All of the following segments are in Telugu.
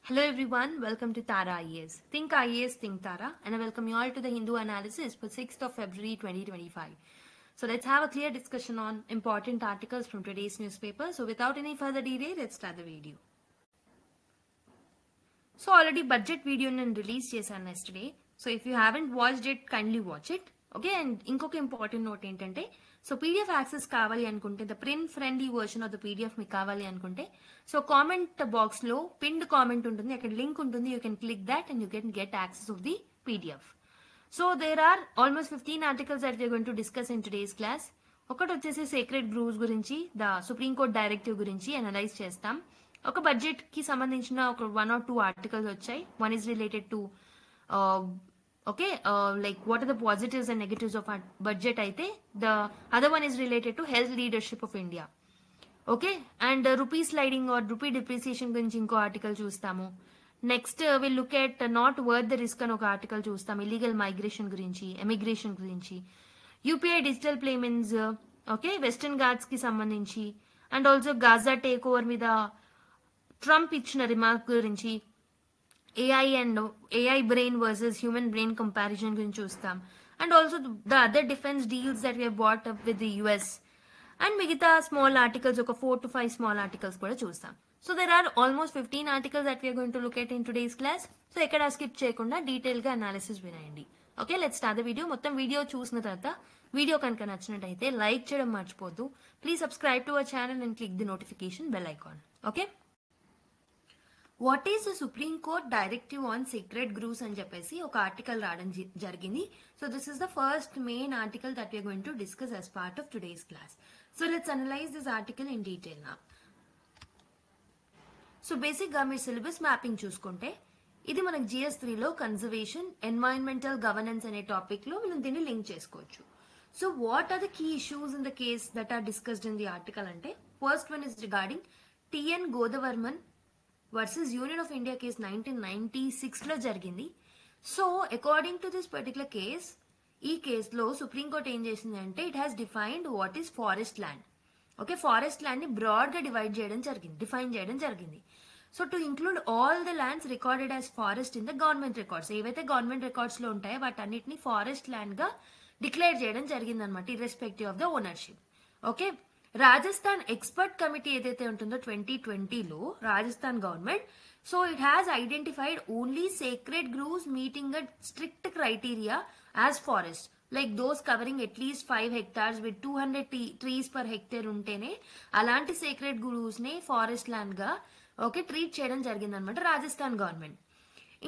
Hello everyone, welcome to Tara IAS. Think IAS, think Tara, and I welcome you all to the Hindu analysis for 6th of February 2025. So let's have a clear discussion on important articles from today's newspaper. So without any further delay, let's start the video. So already budget video నేను రిలీజ్ చేశాను yesterday. So if you haven't watched it, kindly watch it. Okay, and ఇంకొక ఇంపార్టెంట్ నోట్ ఏంటంటే సో పీడిఎఫ్ యాక్సెస్ కావాలి అనుకుంటే the print friendly version of the PDF మీకు కావాలి అనుకుంటే సో కామెంట్ బాక్స్ లో పిన్డ్ కామెంట్ ఉంటుంది, అక్కడ లింక్ ఉంటుంది. You can click that and you can get access of the PDF. So there are almost 15 articles that we're going to discuss in today's class. ఒకటి వచ్చేసి సీక్రెట్ గ్రూవ్స్ గురించి, ద సుప్రీం కోర్ట్ డైరెక్టివ్ గురించి అనలైజ్ చేస్తాం. ఒక బడ్జెట్ కి సంబంధించిన ఒక 1 or 2 ఆర్టికల్స్ వచ్చాయి. One is related to like what are the positives and negatives of our budget అయితే the other one is related to health leadership of India. Okay, and rupee sliding or rupee depreciation గురించి ఇంకో ఆర్టికల్ చూస్తాము. Next will look at not worth the risk అని ఒక ఆర్టికల్ చూస్తాం, ఇల్లీగల్ మైగ్రేషన్ గురించి, ఎమిగ్రేషన్ గురించి, UPI digital payments, okay, Western Ghats కి సంబంధించి, and also Gaza take over మీద ట్రంప్ ఇచ్చిన రిమార్క్ గురించి, AI brain versus human brain comparison గురించి చూస్తాం, and also the other defence deals that we have bought up with the US, and మిగతా స్మాల్ ఆర్టికల్స్ ఒక 4 to 5 స్మాల్ ఆర్టికల్స్ కూడా చూస్తాం. So there are almost 15 articles that we're going to look at in today's class. So ఎక్కడ స్కిప్ చేయకుండా డీటెయిల్ గా అనాలిసిస్ వినండి. Okay, let's start the video. మొత్తం వీడియో చూసిన తర్వాత వీడియో కనుక నచ్చినట్టయితే లైక్ చేయడం మర్చిపోద్దు. Please subscribe to our channel and click the notification bell icon. Okay, what is the supreme court directive on secret groves అని చెప్పేసి ఒక ఆర్టికల్ రావడం జరిగింది. So this is the first main article that we're going to discuss as part of today's class. So let's analyse this article in detail నా. సో బేసిక్ గా మీరు సిలబస్ మ్యాపింగ్ చూసుకుంటే ఇది మనకు GS3లో కన్జర్వేషన్, ఎన్వైరన్మెంటల్ గవర్నెన్స్ అనే టాపిక్ లో మనం దీన్ని లింక్ చేసుకోవచ్చు. So what are the key issues in the case that are discussed in the article అంటే first one is regarding TN Godavarman versus union of India case 1996 లో జరిగింది. So according to this particular case, ఈ కేసులో సుప్రీంకోర్టు ఏం చేసింది అంటే it has defined what is forest land. Okay, forest land ని బ్రాడ్ గా డిఫైన్ చేయడం జరిగింది. So to include all the lands recorded as forest in the government records, ఏవైతే గవర్నమెంట్ రికార్డ్స్ లో ఉంటాయో వాటన్నిటిని ఫారెస్ట్ ల్యాండ్ గా డిక్లేర్ చేయడం జరిగింది అనమాట, irrespective of the ownership. Okay, Rajasthan expert committee ఏదైతే ఉంటుందో 2020లో Rajasthan government, so it has identified only sacred groves meeting a strict criteria as forest, like those covering at least 5 hectares with 200 trees per hectare ఉంటేనే అలాంటి సేక్రెడ్ గ్రూవ్స్ ని ఫారెస్ట్ ల్యాండ్ గా ఓకే ట్రీట్ చేయడం జరిగింది అనమాట రాజస్థాన్ గవర్నమెంట్.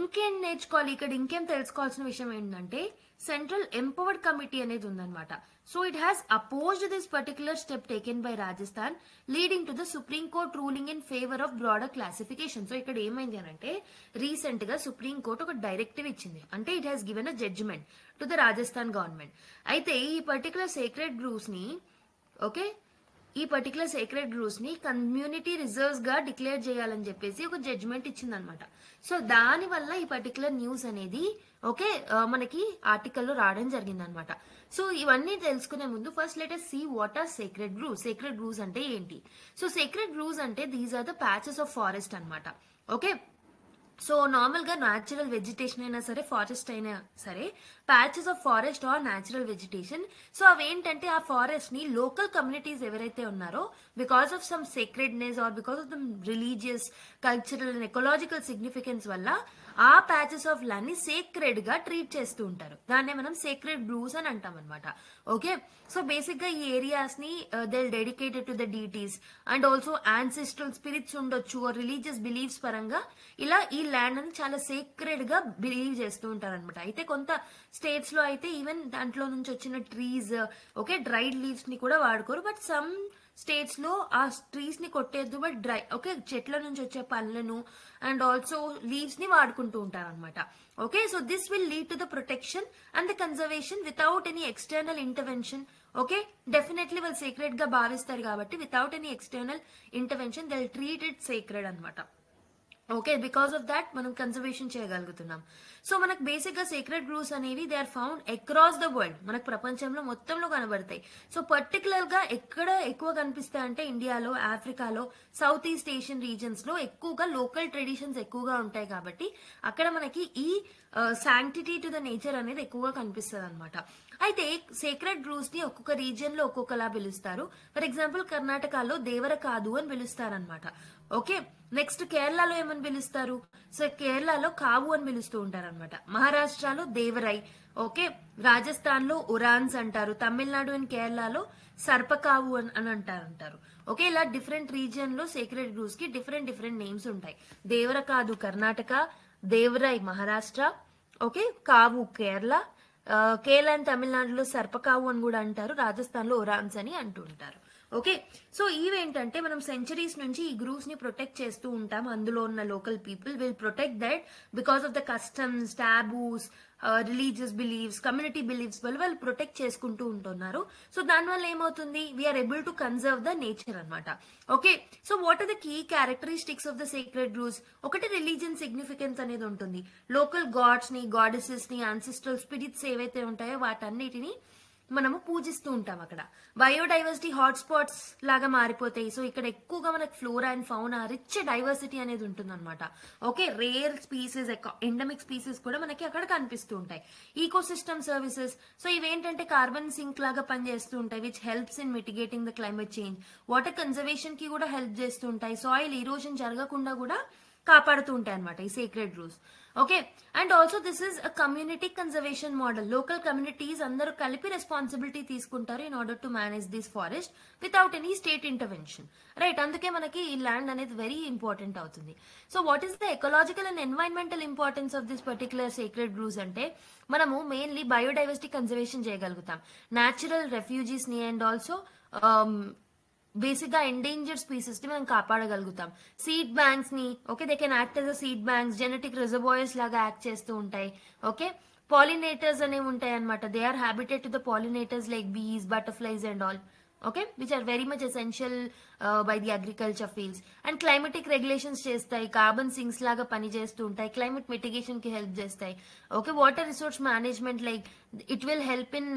ఇంకేం నేర్చుకోవాలి ఇక్కడ, ఇంకేం తెలుసుకోవాల్సిన విషయం ఏంటంటే సెంట్రల్ ఎంపవర్డ్ కమిటీ అనేది ఉందన్నమాట. So it has opposed this particular step taken by Rajasthan leading to the supreme court ruling in favour of broader classification. So ఇక్కడ ఏమైంది అని అంటే రీసెంట్ గా సుప్రీం కోర్ట్ ఒక డైరెక్టివ్ ఇచ్చింది, అంటే it has given a judgement to the Rajasthan government. అయితే ఈ పర్టికులర్ సేక్రెడ్ గ్రూవ్స్ ని కమ్యూనిటీ రిజర్వ్స్ గా డిక్లేర్ చేయాలని చెప్పేసి ఒక జడ్జిమెంట్ ఇచ్చింది అనమాట. సో దాని వల్ల ఈ పర్టికులర్ న్యూస్ అనేది ఓకే మనకి ఆర్టికల్లో రావడం జరిగింది అనమాట. సో ఇవన్నీ తెలుసుకునే ముందు first let us see what are sacred groves. Sacred groves అంటే ఏంటి? సో సేక్రెడ్ గ్రూవ్స్ అంటే these are the patches of forest అనమాట. ఓకే, సో నార్మల్ గా న్యాచురల్ వెజిటేషన్ అయినా సరే, ఫారెస్ట్ అయినా సరే, patches of forest are natural vegetation. So అవేంటంటే ఆ ఫారెస్ట్ ని లోకల్ కమ్యూనిటీస్ ఎవరైతే ఉన్నారో because of some sacredness or because of the religious, cultural and ecological significance వల్ల ఆ ప్యాచెస్ ఆఫ్ ల్యాండ్ ని సేక్రెడ్ గా ట్రీట్ చేస్తూ ఉంటారు. దాన్నే మనం సేక్రెడ్ గ్రూవ్స్ అని అంటాం అనమాట. ఓకే, సో బేసిక్ గా ఈ ఏరియాస్ ని they dedicated to the deities and also ancestral spirits ఉండొచ్చు, రిలీజియస్ బిలీఫ్స్ పరంగా ఇలా ఈ ల్యాండ్ అని చాలా సేక్రెడ్ గా బిలీవ్ చేస్తూ ఉంటారు అనమాట. అయితే కొంత స్టేట్స్ లో అయితే ఈవెన్ దాంట్లో నుంచి వచ్చిన ట్రీస్ ఓకే డ్రైడ్ లీవ్స్ ని కూడా వాడుకోరు, బట్ సమ్ స్టేట్స్ లో ఆ ట్రీస్ ని కొట్టేద్దు, బట్ డ్రై ఓకే చెట్ల నుంచి వచ్చే పళ్ళను అండ్ ఆల్సో లీవ్స్ ని వాడుకుంటూ ఉంటారు అనమాట. Okay, so this will lead to the protection and the conservation without any external intervention. Okay, definitely వాళ్ళు సీక్రెట్ గా భావిస్తారు కాబట్టి without any external intervention they will treat it sacred అనమాట. ఓకే, బికాస్ ఆఫ్ దాట్ మనం కన్జర్వేషన్ చేయగలుగుతున్నాం. సో మనకు బేసిక్ గా సీక్రెట్ గ్రూవ్స్ అనేవి they are found across the world, మనకు ప్రపంచంలో మొత్తంలో కనబడతాయి. సో పర్టికులర్ గా ఎక్కడ ఎక్కువ కనిపిస్తాయి అంటే ఇండియాలో, ఆఫ్రికాలో, సౌత్ ఈస్ట్ ఏషియన్ రీజన్స్ లో ఎక్కువగా లోకల్ ట్రెడిషన్స్ ఎక్కువగా ఉంటాయి కాబట్టి అక్కడ మనకి ఈ శాంక్టిటీ టు ద నేచర్ అనేది ఎక్కువగా కనిపిస్తుంది అనమాట. అయితే సీక్రెట్ గ్రూవ్స్ ని ఒక్కొక్క రీజియన్ లో ఒక్కొక్కలా పిలుస్తారు. ఫర్ ఎగ్జాంపుల్ కర్ణాటకలో దేవర కాదు అని పిలుస్తారు అనమాట. ఓకే, నెక్స్ట్ కేరళలో ఏమని పిలుస్తారు? సో కేరళలో కావు అని పిలుస్తూ ఉంటారు అనమాట. మహారాష్ట్రలో దేవరై, ఓకే, రాజస్థాన్ లో ఉరాన్స్ అంటారు, తమిళనాడు అండ్ కేరళలో సర్పకావు అని అంటారు. ఓకే, ఇలా డిఫరెంట్ రీజియన్ లో సీక్రెట్ గ్రూవ్స్ కి డిఫరెంట్ నేమ్స్ ఉంటాయి. దేవర కాదు కర్ణాటక, దేవరై మహారాష్ట్ర, ఓకే, కావు కేరళ, కేరళ అండ్ తమిళనాడులో సర్పకావు అని కూడా అంటారు, రాజస్థాన్ లో ఉరాన్స్ అని అంటూ ఉంటారు. ఓకే, సో ఇవేంటంటే మనం సెంచరీస్ నుంచి ఈ గ్రూవ్స్ ని ప్రొటెక్ట్ చేస్తూ ఉంటాం. అందులో ఉన్న local people will protect that because of the customs, taboos, religious beliefs, community beliefs వల్ల వాళ్ళు ప్రొటెక్ట్ చేసుకుంటూ ఉంటున్నారు. సో దానివల్ల ఏమవుతుంది, we're able to conserve the nature అనమాట. Okay, so what are the key characteristics of the secret groves? ఒకటి రిలీజియన్ సిగ్నిఫికెన్స్ అనేది ఉంటుంది. లోకల్ గాడ్స్ ని, గాడెసెస్ ని, యాన్సిస్ట్రల్ స్పిరిట్స్ ఏవైతే ఉంటాయో వాటన్నిటిని మనము పూజిస్తూ ఉంటాం. అక్కడ బయోడైవర్సిటీ హాట్స్పాట్స్ లాగా మారిపోతాయి. సో ఇక్కడ ఎక్కువగా మనకు flora and fauna, rich diversity అనేది ఉంటుంది అనమాట. Okay, rare species, endemic species కూడా మనకి అక్కడ కనిపిస్తూ ఉంటాయి. ఈకోసిస్టమ్ సర్వీసెస్, సో ఇవేంటంటే కార్బన్ సింక్ లాగా పనిచేస్తూ ఉంటాయి, which helps in mitigating the climate change. Water conservation కి కూడా హెల్ప్ చేస్తూ ఉంటాయి. సాయిల్ ఇరోజన్ జరగకుండా కూడా కాపాడుతూ ఉంటాయి అనమాట ఈ secret grooves. Okay, and also this is a community conservation model. Local communities అందరూ కలిపి రెస్పాన్సిబిలిటీ తీసుకుంటారు in order to manage this forest without any state intervention. Right, అందుకే మనకి ఈ ల్యాండ్ అనేది వెరీ ఇంపార్టెంట్ అవుతుంది. So what is the ecological and environmental importance of this particular secret grooves అంటే మనము మెయిన్లీ బయోడైవర్సిటీ కన్జర్వేషన్ చేయగలుగుతాం, న్యాచురల్ రెఫ్యూజీస్ ని అండ్ ఆల్సో బేసిక్ గా ఎండేంజర్డ్ స్పీసెస్ ని మనం కాపాడగలుగుతాం. సీడ్ బ్యాంక్స్ ని, okay, they can act as a seed banks, genetic reservoirs లాగా యాక్ట్ చేస్తూ ఉంటాయి. ఓకే, పాలినేటర్స్ అనేవి ఉంటాయి అనమాట. They are habited to the pollinators like bees, butterflies and all. Okay, which are very much essential by the agriculture fields. And climatic regulations చేస్తాయి, కార్బన్ సింక్స్ లాగా పనిచేస్తూ ఉంటాయి, క్లైమేట్ మిటిగేషన్ కి హెల్ప్ చేస్తాయి. Okay, water resource management, like it will help in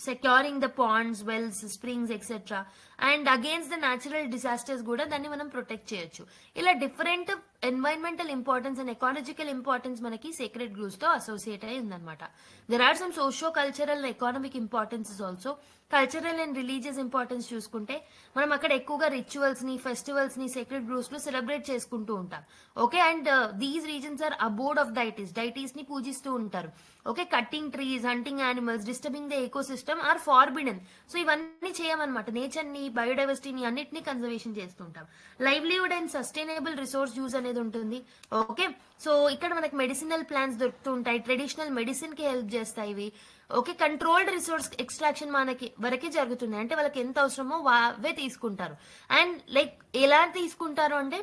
securing the ponds, wells, springs, etc. And against the natural disasters కూడా దాన్ని మనం ప్రొటెక్ట్ చేయొచ్చు. ఇలా different environmental importance and ecological importance మనకి సీక్రెట్ గ్రూవ్స్ తో అసోసియేట్ అయి ఉందన్నమాట. There are some socio cultural economic importances also. Cultural and religious importance చూసుకుంటే మనం అక్కడ ఎక్కువగా రిచువల్స్ ని, ఫెస్టివల్స్ ని సీక్రెట్ గ్రూవ్స్ లో సెలబ్రేట్ చేసుకుంటూ ఉంటాం. Okay, and these reasons are abode of deities ని పూజిస్తూ ఉంటారు. Okay, cutting trees, hunting animals, disturbing the ecosystem are forbidden. So ఇవన్నీ చేయమన్నమాట. నేచర్ ని, బయోడైవర్సిటీని అన్నిటిని కన్జర్వేషన్ చేస్తుంటాం. Livelihood and sustainable resource use అనేది ఉంటుంది. ఓకే, సో ఇక్కడ మనకి మెడిసినల్ ప్లాంట్స్ దొరుకుతూ ఉంటాయి, ట్రెడిషనల్ మెడిసిన్ కి హెల్ప్ చేస్తాయి ఇవి. ఓకే, కంట్రోల్డ్ రిసోర్స్ ఎక్స్ట్రాక్షన్ మనకి వరకే జరుగుతుంది, అంటే వాళ్ళకి ఎంత అవసరమో అవే తీసుకుంటారు. అండ్ లైక్ ఎలా తీసుకుంటారు అంటే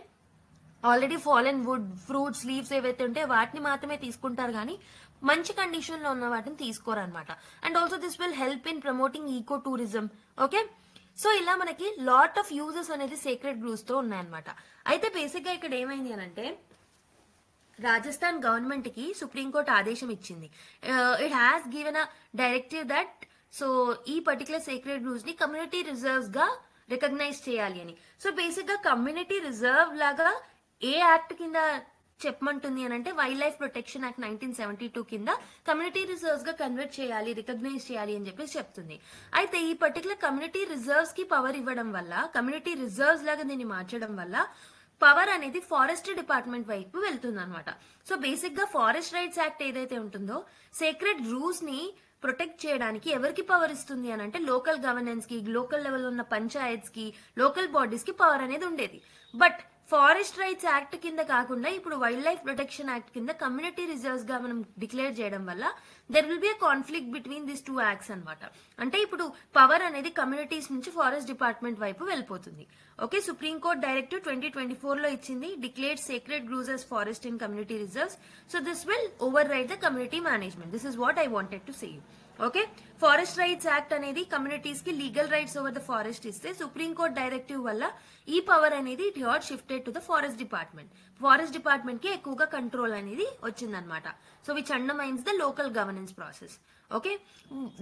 already fallen wood, fruits, leaves ఏవైతే ఉంటాయో వాటిని మాత్రమే తీసుకుంటారు, కానీ మంచి కండిషన్ లో ఉన్న వాటిని తీసుకోరు అనమాట. And also this will help in promoting eco tourism. Okay, so ఇలా మనకి లాట్ ఆఫ్ యూజెస్ అనేది సీక్రెట్ గ్రూవ్స్ తో ఉన్నాయన్నమాట. అయితే బేసిక్ గా ఇక్కడ ఏమైంది అని అంటే రాజస్థాన్ గవర్నమెంట్ కి సుప్రీంకోర్టు ఆదేశం ఇచ్చింది. It has given a directive that so ఈ పర్టికులర్ సీక్రెట్ గ్రూవ్స్ ని కమ్యూనిటీ రిజర్వ్స్ గా రికగ్నైజ్ చేయాలి అని. సో బేసిక్ గా కమ్యూనిటీ రిజర్వ్ లాగా ఏ యాక్ట్ కింద చెప్పమంటుంది అని అంటే వైల్డ్ లైఫ్ ప్రొటెక్షన్ యాక్ట్ 1972 కింద కమ్యూనిటీ రిజర్వ్స్ గా కన్వర్ట్ చేయాలి, రికగ్నైజ్ చేయాలి అని చెప్పేసి చెప్తుంది. అయితే ఈ పర్టికులర్ కమ్యూనిటీ రిజర్వ్స్ కి పవర్ ఇవ్వడం వల్ల, కమ్యూనిటీ రిజర్వ్స్ లాగా దీన్ని మార్చడం వల్ల పవర్ అనేది ఫారెస్ట్ డిపార్ట్మెంట్ వైపు వెళ్తుంది అనమాట. సో బేసిక్ గా ఫారెస్ట్ రైట్స్ యాక్ట్ ఏదైతే ఉంటుందో సీక్రెట్ గ్రూవ్స్ ని ప్రొటెక్ట్ చేయడానికి ఎవరికి పవర్ ఇస్తుంది అని అంటే లోకల్ గవర్నెన్స్ కి, లోకల్ లెవెల్ ఉన్న పంచాయత్స్ కి, లోకల్ బాడీస్ కి పవర్ అనేది ఉండేది. బట్ ఫారెస్ట్ రైట్స్ యాక్ట్ కింద కాకుండా ఇప్పుడు వైల్డ్ లైఫ్ ప్రొటెక్షన్ యాక్ట్ కింద కమ్యూనిటీ రిజర్వ్స్ గా మనం డిక్లేర్ చేయడం వల్ల there will be a conflict between this two acts అనమాట. అంటే ఇప్పుడు పవర్ అనేది కమ్యూనిటీస్ నుంచి ఫారెస్ట్ డిపార్ట్మెంట్ వైపు వెళ్ళిపోతుంది. ఓకే, సుప్రీంకోర్టు డైరెక్టివ్ 2024 లో ఇచ్చింది, declared secret groves as forest in community reserves. So this will override the community management. This is what I wanted to say. Okay, Forest rights Act అనేది కమ్యూనిటీస్ కి legal rights over the forest ఇస్తే సుప్రీం కోర్ట్ డైరెక్టివ్ వల్ల ఈ పవర్ అనేది it got shifted to the forest department కి ఎక్కువగా కంట్రోల్ అనేది వచ్చిందనమాట. So which undermines the local governance process. Okay,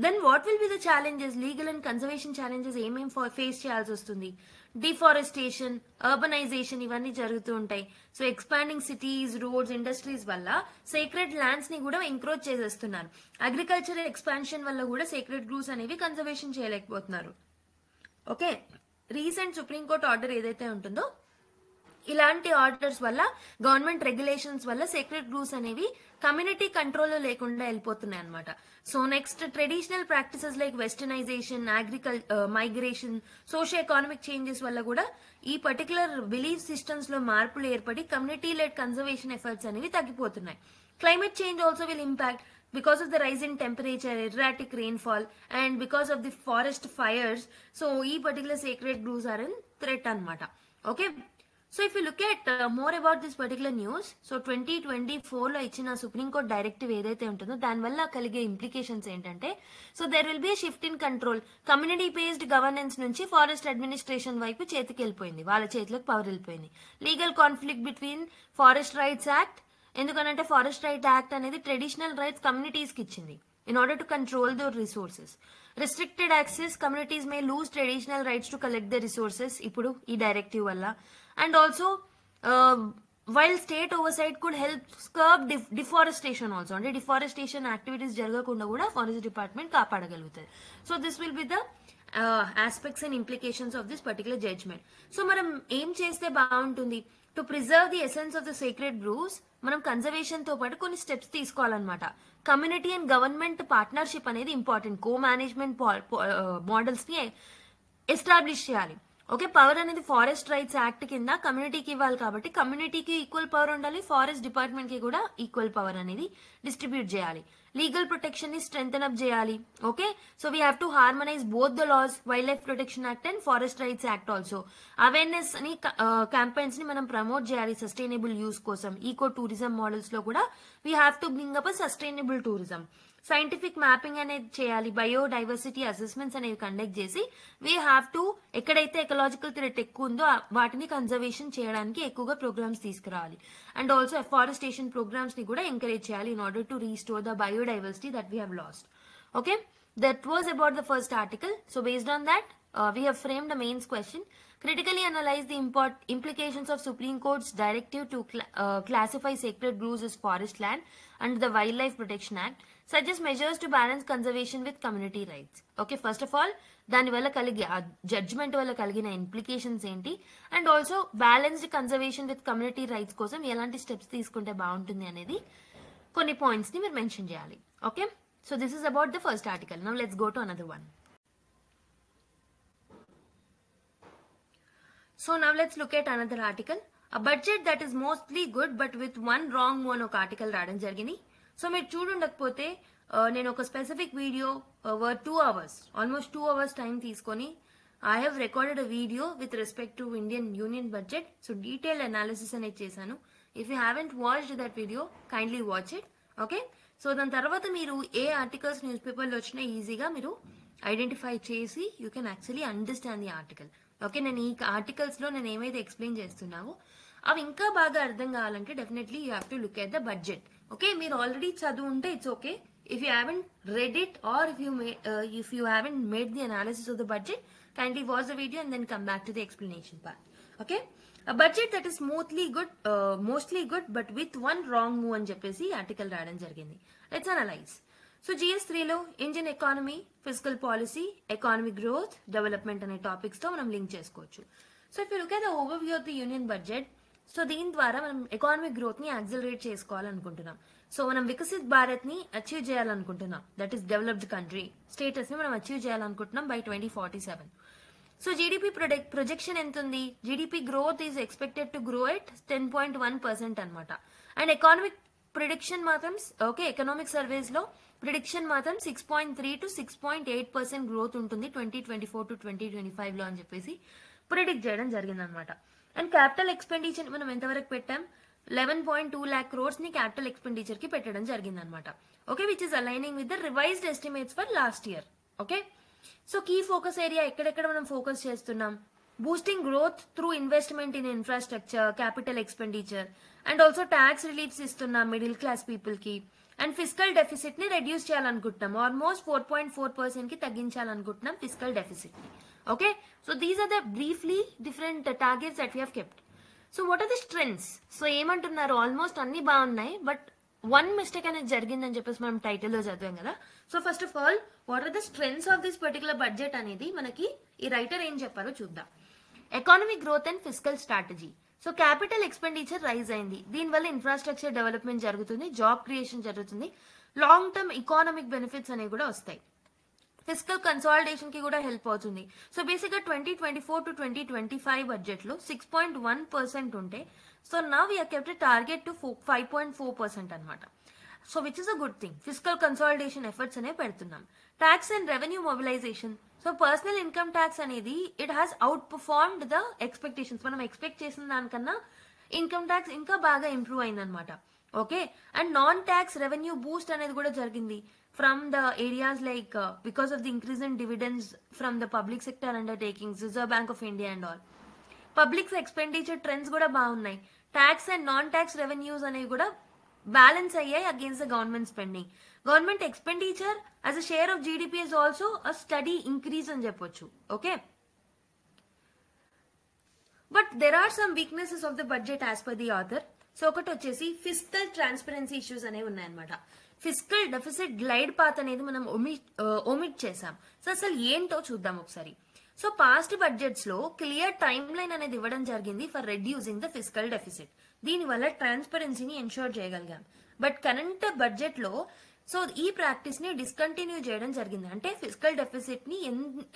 then what will be the challenges, legal and conservation challenges ఏమేం ఫేస్ చేయాల్సి వస్తుంది? డిఫారెస్టేషన్, అర్బనైజేషన్ ఇవన్నీ జరుగుతూ ఉంటాయి. So expanding cities, roads, industries వల్ల సేక్రెడ్ ల్యాండ్స్ ని కూడా ఎంక్రోచ్ చేసేస్తున్నారు. అగ్రికల్చరల్ ఎక్స్పాన్షన్ వల్ల కూడా సేక్రెడ్ గ్రూవ్స్ అనేవి కన్జర్వేషన్ చేయలేకపోతున్నారు. ఓకే, రీసెంట్ సుప్రీంకోర్టు ఆర్డర్ ఏదైతే ఉంటుందో ఇలాంటి ఆర్డర్స్ వల్ల, గవర్నమెంట్ రెగ్యులేషన్స్ వల్ల సేక్రెడ్ గ్రూవ్స్ అనేవి కమ్యూనిటీ కంట్రోల్లో లేకుండా వెళ్ళిపోతున్నాయి అనమాట. So next, traditional practices like westernisation, migration, socio economic changes వల్ల కూడా ఈ పర్టికులర్ బిలీఫ్ సిస్టమ్స్ లో మార్పులు ఏర్పడి కమ్యూనిటీ లెడ్ కన్జర్వేషన్ ఎఫర్ట్స్ అనేవి తగ్గిపోతున్నాయి. Climate change also will impact because of the rise in temperature, erratic rainfall, and because of the forest fires. So ee particular sacred groves are in threat anamata. Okay, so if you look at more about this particular news, so 2024 lo ichina supreme court directive edaithe untundo dan valla kalige implications entante, so there will be a shift in control. Community based governance nunchi forest administration vaipu chetiki vellipoyindi, vaalla chetiloki power vellipoyindi. Legal conflict between forest rights act, ఎందుకనంటే ఫారెస్ట్ రైట్ యాక్ట్ అనేది ట్రెడిషనల్ రైట్స్ కమ్యూనిటీస్ కి ఇచ్చింది in order to control the resources. Restricted access, communities may lose traditional rights to collect the resources ఇప్పుడు ఈ డైరెక్టివ్ వల్ల. And also while state oversight could help curb deforestation also, అంటే డిఫారెస్టేషన్ యాక్టివిటీస్ జరగకుండా కూడా ఫారెస్ట్ డిపార్ట్మెంట్ కాపాడగలుగుతుంది. So this will be the aspects and implications of this particular judgement. సో మనం ఏం చేస్తే బాగుంటుంది? To preserve the essence of the sacred groves మనం కన్జర్వేషన్ తో పాటు కొన్ని స్టెప్స్ తీసుకోవాలన్నమాట. కమ్యూనిటీ అండ్ గవర్నమెంట్ పార్ట్నర్షిప్ అనేది ఇంపార్టెంట్. కో మేనేజ్మెంట్ మోడల్స్ ని ఎస్టాబ్లిష్ చేయాలి. ఓకే, పవర్ అనేది ఫారెస్ట్ రైట్స్ యాక్ట్ కింద కమ్యూనిటీకి ఇవ్వాలి కాబట్టి కమ్యూనిటీకి ఈక్వల్ పవర్ ఉండాలి, ఫారెస్ట్ డిపార్ట్మెంట్ కి కూడా ఈక్వల్ పవర్ అనేది డిస్ట్రిబ్యూట్ చేయాలి. లీగల్ ప్రొటెక్షన్ ని స్ట్రెంథెన్ అప్ చేయాలి. Okay, so we have to harmonise both the laws, wildlife protection act and forest rights act also. Awareness ని క్యాంపెయిన్స్ ని మనం ప్రమోట్ చేయాలి సస్టైనబుల్ యూస్ కోసం. ఈకో టూరిజం మోడల్స్ లో కూడా we have to bring up a sustainable tourism. Scientific mapping అనేది చేయాలి, బయోడైవర్సిటీ అసెస్మెంట్స్ అనేవి కండక్ట్ చేసి వీ హ్యావ్ టు ఎక్కడైతే ఎకలాజికల్ థ్రెట్ ఎక్కువ ఉందో వాటిని కన్జర్వేషన్ చేయడానికి ఎక్కువగా ప్రోగ్రామ్స్ తీసుకురావాలి. అండ్ ఆల్సో ఎఫారెస్టేషన్ ప్రోగ్రామ్స్ ని కూడా ఎంకరేజ్ చేయాలి in order to restore the biodiversity that we have lost. Okay, that was about the first article. So based on that, we have framed a mains question. Critically analyze the implications of Supreme Court's directive to classify sacred groves as forest land under the Wildlife Protection Act. Suggest measures to balance conservation with community rights. Okay, first of all, దాని వల్ల కలిగే జడ్జ్మెంట్ వల్ల కలిగిన ఇంప్లికేషన్స్ ఏంటి, and also balanced conservation with community rights కోసం ఎలాంటి స్టెప్స్ తీసుకుంటే బాగుంటుంది అనేది కొన్ని పాయింట్స్ ని మీరు మెన్షన్ చేయాలి. Okay, so this is about the first article. Now let's go to another one. So now let's look at another article. A budget that is mostly good but with one wrong one ఒక ఆర్టికల్ రావడం జరిగింది. సో మీరు చూడుండకపోతే నేను ఒక specific video 2 hours, almost 2 hours time తీసుకొని I have recorded a video with respect to Indian Union budget. So detailed analysis అనేది చేశాను. If you haven't watched that video, kindly watch it. Okay, so దాని తర్వాత మీరు ఏ ఆర్టికల్స్ న్యూస్ పేపర్లో వచ్చినా ఈజీగా మీరు ఐడెంటిఫై చేసి you can actually understand the article. Okay, నేను ఈ ఆర్టికల్స్ లో నేను ఏమైతే ఎక్స్ప్లెయిన్ చేస్తున్నావో అవి ఇంకా బాగా అర్థం కావాలంటే definitely you have to look at the budget. Okay, మీరు ఆల్రెడీ చదువు ఉంటే it's okay. If you haven't read it or if you haven't made the analysis of the budget, kindly watch the video and then come back to the explanation part. Okay, a budget that is mostly good but with one wrong move అని చెప్పేసి ఆర్టికల్ రాయడం జరిగింది. Let's analyse. సో GS3లో Indian economy, physical policy, economic growth, development అనే టాపిక్స్ తో మనం లింక్ చేసుకోవచ్చు. So if you look at the overview of the union budget, so దీని ద్వారా మనం ఎకానమిక్ గ్రోత్ ని యాక్సిలరేట్ చేసుకోవాలనుకుంటున్నాం. సో మనం వికసిత్ భారత్ ని అచీవ్ చేయాలనుకుంటున్నాం, that is developed country status ని మనం అచీవ్ చేయాలనుకుంటున్నాం బై 2047. సో జీడిపి ప్రొజెక్షన్ ఎంత ఉంది? GDP growth is expected to grow at 10.1% అనమాట. అండ్ ఎకానమిక్ ప్రిడిక్షన్ మాత్రం ఎకనామిక్ సర్వేస్ లో ప్రిడిక్షన్ మాత్రం 6.3 to 6.8% గ్రోత్ ఉంటుంది 2024 to 2025 లో అని చెప్పేసి ప్రిడిక్ట్ చేయడం జరిగింది అనమాట. అండ్ క్యాపిటల్ ఎక్స్పెండిచర్ మనం ఎంతవరకు పెట్టాం? 11.2 lakh crores ని క్యాపిటల్ ఎక్స్పెండిచర్ కి పెట్టడం జరిగింది అనమాట. Okay, which is aligning with the revised estimates for last year. Okay, so key focus area ఎక్కడెక్కడ మనం ఫోకస్ చేస్తున్నాం? Boosting growth through investment in infrastructure, capital expenditure and also tax reliefs ఇస్తున్నాం మిడిల్ క్లాస్ పీపుల్ కి. అండ్ ఫిజికల్ డెఫిసిట్ ని రెడ్యూస్ చేయాలనుకుంటున్నాం, ఆల్మోస్ట్ 4.4% కి తగ్గించాలనుకుంటున్నాం ఫిజికల్ డెఫిసిట్ ని. Okay, so these are the briefly different targets that we have kept. So what are the strengths? So ఏమంటున్నారు, ఆల్మోస్ట్ అన్ని బాగున్నాయి బట్ వన్ మిస్టేక్ అనేది జరిగిందని చెప్పేసి మనం టైటిల్లో చదివాం కదా. So first of all what are the strengths of this particular budget అనేది మనకి ఈ రైటర్ ఏం చెప్పారో చూద్దాం. Economic growth and physical strategy. So capital expenditure rise అయింది, దీనివల్ల ఇన్ఫ్రాస్ట్రక్చర్ డెవలప్మెంట్ జరుగుతుంది, జాబ్ క్రియేషన్ జరుగుతుంది, లాంగ్ టర్మ్ ఎకానమిక్ బెనిఫిట్స్ అనేవి కూడా వస్తాయి. ఫిజికల్ కన్సాలిడేషన్ కి కూడా హెల్ప్ అవుతుంది. సో బేసిక్ గా 2024 to 2025 బడ్జెట్ లో 6.1% ఉంటే so now we kept target to 5.4% అనమాట. So which is a good thing. Physical consolidation efforts అనేవి పెడుతున్నాం. Tax and revenue mobilisation. So personal income tax అనేది it has outperformed the expectations. మనం ఎక్స్పెక్ట్ చేసిన దానికన్నా ఇన్కమ్ ట్యాక్స్ ఇంకా బాగా ఇంప్రూవ్ అయిందనమాట. Okay, and non tax revenue boost అనేది కూడా జరిగింది from the areas like because of the increase in dividends from the public sector undertakings, Reserve Bank of India and all. Public expenditure trends kuda baagunnai. Tax and non-tax revenues అనేవి కూడా balance అయ్యాయి against the government spending. Government expenditure as a share of GDP is also a steady increase అని చెప్పొచ్చు. Okay, but there are some weaknesses of the budget as per the author. So ఒకటి వచ్చేసి ఫిజికల్ ట్రాన్స్పరెన్సీ ఇష్యూస్ అనేవి ఉన్నాయన్నమాట. ఫిజికల్ డెఫిసిట్ గ్లైడ్ పాత్ అనేది మనం ఒమిట్ చేసాం. సో అసలు ఏంటో చూద్దాం ఒకసారి. సో పాస్ట్ బడ్జెట్స్ లో క్లియర్ టైమ్ లైన్ అనేది ఇవ్వడం జరిగింది for reducing the physical deficit. దీనివల్ల ట్రాన్స్పరెన్సీని ఎన్షూర్ చేయగలిగాం. బట్ కరెంట్ బడ్జెట్ లో సో ఈ ప్రాక్టీస్ ని డిస్కంటిన్యూ చేయడం జరిగింది. అంటే ఫిజికల్ డెఫిసిట్ ని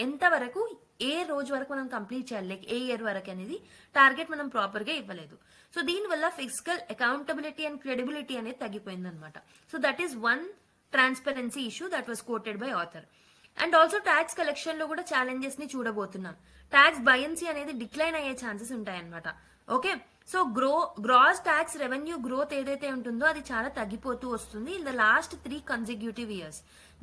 ఎంత వరకు ఏ రోజు వరకు మనం కంప్లీట్ చేయాలి, లైక్ ఏ ఇయర్ వరకు అనేది టార్గెట్ మనం ప్రాపర్ గా ఇవ్వలేదు. సో దీనివల్ల ఫిజికల్ అకౌంటబిలిటీ అండ్ క్రెడిబిలిటీ అనేది తగ్గిపోయింది అనమాట. So that is one transparency issue that was quoted by author. And also tax collection లో కూడా ఛాలెంజెస్ ని చూడబోతున్నాం. ట్యాక్స్ బయన్సీ అనేది డిక్లైన్ అయ్యే ఛాన్సెస్ ఉంటాయన్నమాట. Okay, so gross tax revenue growth ఏదైతే ఉంటుందో అది చాలా తగ్గిపోతూ వస్తుంది in the last 3 consecutive years.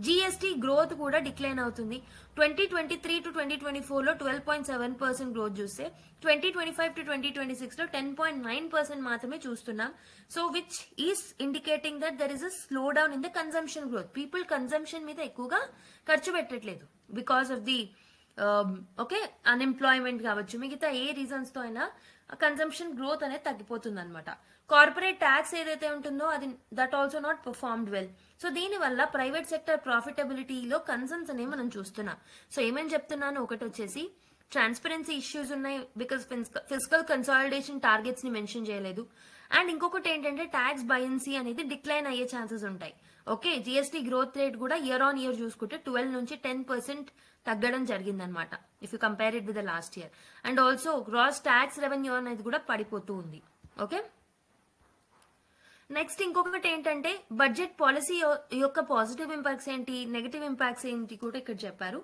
GST growth కూడా డిక్లైన్ అవుతుంది. 2023 to 2024 లో 12.7% గ్రోత్ చూస్తే 2025 to 2026 లో 10.9% మాత్రమే చూస్తున్నాం. So which is indicating that there is a slowdown in the consumption growth. People consumption మీద ఎక్కువగా ఖర్చు పెట్టట్లేదు because of the okay unemployment కావచ్చు, మిగతా ఏ రీజన్స్ తో అయినా కన్సంప్షన్ గ్రోత్ అనేది తగ్గిపోతుంది అనమాట. కార్పొరేట్ ట్యాక్స్ ఏదైతే ఉంటుందో అది that also not performed well. So దీని వల్ల ప్రైవేట్ సెక్టర్ ప్రాఫిటబిలిటీలో కన్సర్న్స్ అనేవి మనం చూస్తున్నాం. సో ఏమేమి చెప్తున్నాను, ఒకటి వచ్చేసి ట్రాన్స్పరెన్సీ ఇష్యూస్ ఉన్నాయి బికాస్ ఫిజికల్ కన్సాలిడేషన్ టార్గెట్స్ ని మెన్షన్ చేయలేదు. అండ్ ఇంకొకటి ఏంటంటే ట్యాక్స్ బయన్సీ అనేది డిక్లైన్ అయ్యే ఛాన్సెస్ ఉంటాయి. ఓకే, జిఎస్టీ గ్రోత్ రేట్ కూడా ఇయర్ ఆన్ ఇయర్ చూసుకుంటే 12 నుంచి 10% తగ్గడం జరిగిందనమాట if you compare it with the last year. And also gross tax revenue అనేది కూడా పడిపోతూ ఉంది. ఓకే, నెక్స్ట్ ఇంకొకటి ఏంటంటే బడ్జెట్ పాలసీ యొక్క పాజిటివ్ ఇంపాక్ట్స్ ఏంటి, నెగటివ్ ఇంపాక్ట్స్ ఏంటి కూడా ఇక్కడ చెప్పారు.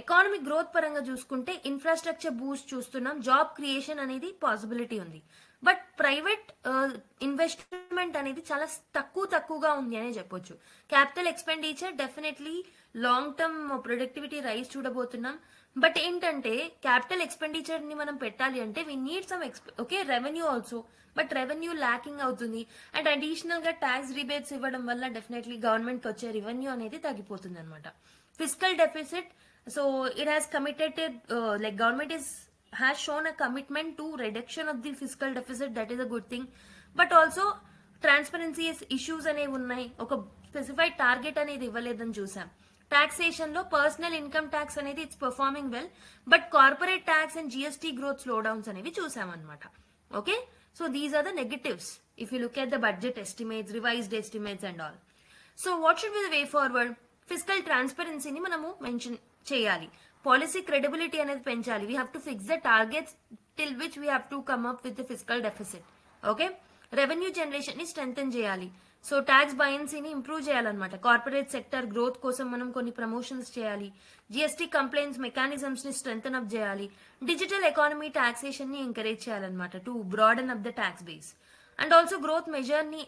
ఎకానమిక్ గ్రోత్ పరంగా చూసుకుంటే ఇన్ఫ్రాస్ట్రక్చర్ బూస్ట్ చూస్తున్నాం, జాబ్ క్రియేషన్ అనేది పాసిబిలిటీ ఉంది. బట్ ప్రైవేట్ ఇన్వెస్ట్మెంట్ అనేది చాలా తక్కువగా ఉంది అనే చెప్పొచ్చు. Capital expenditure definitely long term productivity rise చూడబోతున్నాం. బట్ ఏంటంటే క్యాపిటల్ ఎక్స్పెండిచర్ ని మనం పెట్టాలి అంటే we need some revenue also, but revenue lacking అవుతుంది. అండ్ అడిషనల్ గా ట్యాక్స్ రిబేట్స్ ఇవ్వడం వల్ల డెఫినెట్లీ గవర్నమెంట్ కి వచ్చే రెవెన్యూ అనేది తగ్గిపోతుంది అనమాట. Physical deficit, so it has committed like government has shown a commitment to reduction of the fiscal deficit. That is a good thing. But also transparency issues అనేవి ఉన్నాయి. ఒక స్పెసిఫైడ్ టార్గెట్ అనేది ఇవ్వలేదని చూసాం. టాక్సేషన్ లో పర్సనల్ ఇన్కమ్ ట్యాక్స్ అనేది it's performing well, but corporate tax and GST growth slowdowns అనేవి చూసాం అనమాట. Okay, so these are the negatives if you look at the budget estimates, revised estimates and all. So what should be the way forward? Physical ట్రాన్స్పరెన్సీని మనము మెన్షన్ చేయాలి. పాలసీ క్రెడిబిలిటీ అనేది పెంచాలి. We have to fix the targets till which we have to come up with the physical deficit. Okay, revenue generation ని స్ట్రెంథెన్ చేయాలి. సో ట్యాక్స్ బయన్సీని ఇంప్రూవ్ చేయాలన్నమాట. కార్పొరేట్ సెక్టర్ గ్రోత్ కోసం మనం కొన్ని ప్రమోషన్స్ చేయాలి. జిఎస్టీ కంప్లైంట్స్ మెకానిజమ్స్ ని స్ట్రెంథెన్ అప్ చేయాలి. డిజిటల్ ఎకానమీ టాక్సేషన్ ని ఎంకరేజ్ చేయాలన్నమాట to broaden up the tax base. And also growth measure ని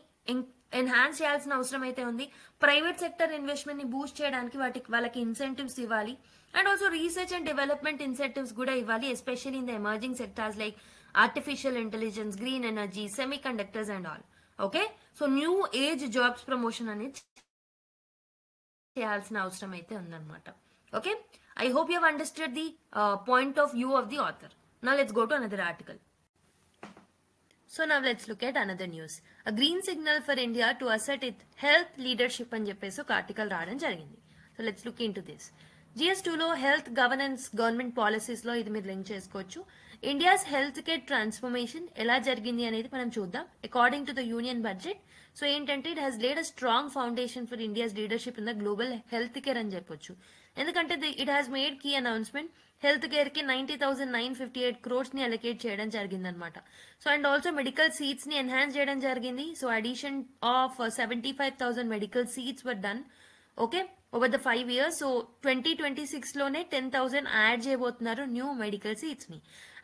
ఎన్హాన్స్ చేయాల్సిన అవసరం అయితే ఉంది. ప్రైవేట్ సెక్టర్ ఇన్వెస్ట్మెంట్ ని బూస్ట్ చేయడానికి వాళ్ళకి ఇన్సెంటివ్స్ ఇవ్వాలి. And also research and development incentives కూడా ఇవ్వాలి, especially in the emerging sectors like artificial intelligence, green energy, semiconductors and all. Okay, so new age jobs promotion అనేది చేయాల్సిన అవసరం అయితే ఉందన్నమాట. Okay, I hope you have understood the point of view of the author. Now let's go to another article. So now let's look at another news. A green signal for India to assert its health leadership అని చెప్పేసి ఒక ఆర్టికల్ రావడం జరిగింది. So let's look into this. GS2లో హెల్త్ గవర్నెన్స్ గవర్నమెంట్ పాలసీస్ లో ఇది మీరు లింక్ చేసుకోవచ్చు. ఇండియాస్ హెల్త్ కేర్ ట్రాన్స్ఫర్మేషన్ ఎలా జరిగింది అనేది మనం చూద్దాం. According to the union budget, so ఏంటంటే it has laid a strong foundation for India's leadership in the global health care అని చెప్పొచ్చు. ఎందుకంటే it has made key announcement. Health care కి 90,958 crores ని అలొకేట్ చేయడం జరిగింది అనమాట. So and also medical seats ని ఎన్హాన్స్ చేయడం జరిగింది. So addition of 75,000 medical seats were done. Okay, over the 5 years. So 2026 లోనే 10,000 యాడ్ చేయబోతున్నారు న్యూ మెడికల్ సీట్స్ ని.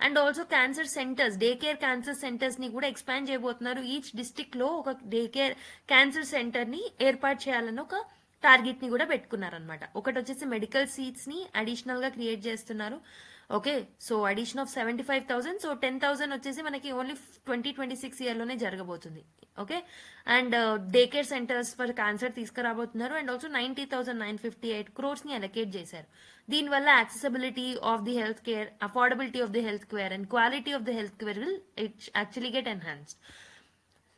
And also cancer centres, day care cancer centres ని కూడా ఎక్స్పాండ్ చేయబోతున్నారు. ఈచ్ డిస్ట్రిక్ట్ లో ఒక డే కేర్ క్యాన్సర్ సెంటర్ ని ఏర్పాటు చేయాలని ఒక టార్గెట్ ని కూడా పెట్టుకున్నారనమాట. ఒకటి వచ్చేసి మెడికల్ సీట్స్ ని అడిషనల్ గా క్రియేట్ చేస్తున్నారు. Okay, so addition of 75,000. So 10,000 వచ్చేసి మనకి ఓన్లీ 2026 year లోనే జరగబోతుంది. Okay, and day care centres for cancer తీసుకురాబోతున్నారు. అండ్ ఆల్సో 90,958 crores ని అలొకేట్ చేశారు. దీనివల్ల accessibility of the health care, affordability of the health care and quality of the health care will actually get enhanced.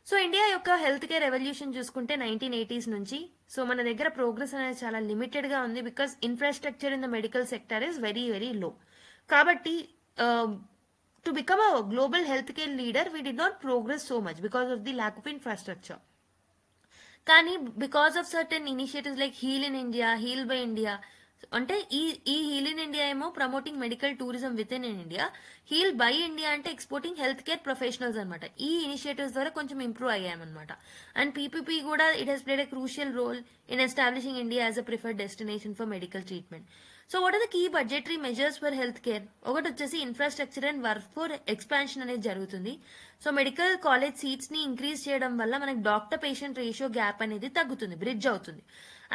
So India యొక్క హెల్త్ కేర్ ఎవల్యూషన్ చూసుకుంటే 1980s నుంచి సో మన దగ్గర ప్రోగ్రెస్ అనేది చాలా లిమిటెడ్ గా ఉంది. Because infrastructure in the medical sector is very very low. కాబట్టి to become a global health care leader we did not progress so much because of the lack of infrastructure. కానీ because of certain initiatives like heal in India, heal by India, అంటే ఈ హీల్ ఇన్ ఇండియా ఏమో promoting medical tourism within India, heal by India అంటే ఎక్స్పోర్టింగ్ హెల్త్ కేర్ ప్రొఫెషనల్స్ అనమాట. ఈ ఇనిషియేటివ్స్ ద్వారా కొంచెం ఇంప్రూవ్ అయ్యామన్నమాట. అండ్ పీపీపీ కూడా it has played a crucial role in establishing India as a preferred destination for medical treatment. So what are the key budgetary measures for health care? ఒకటి వచ్చేసి infrastructure and workforce expansion అనేది జరుగుతుంది. సో మెడికల్ కాలేజ్ సీట్స్ ని ఇంక్రీజ్ చేయడం వల్ల మనకి డాక్టర్ పేషెంట్ రేషియో గ్యాప్ అనేది తగ్గుతుంది, బ్రిడ్జ్ అవుతుంది.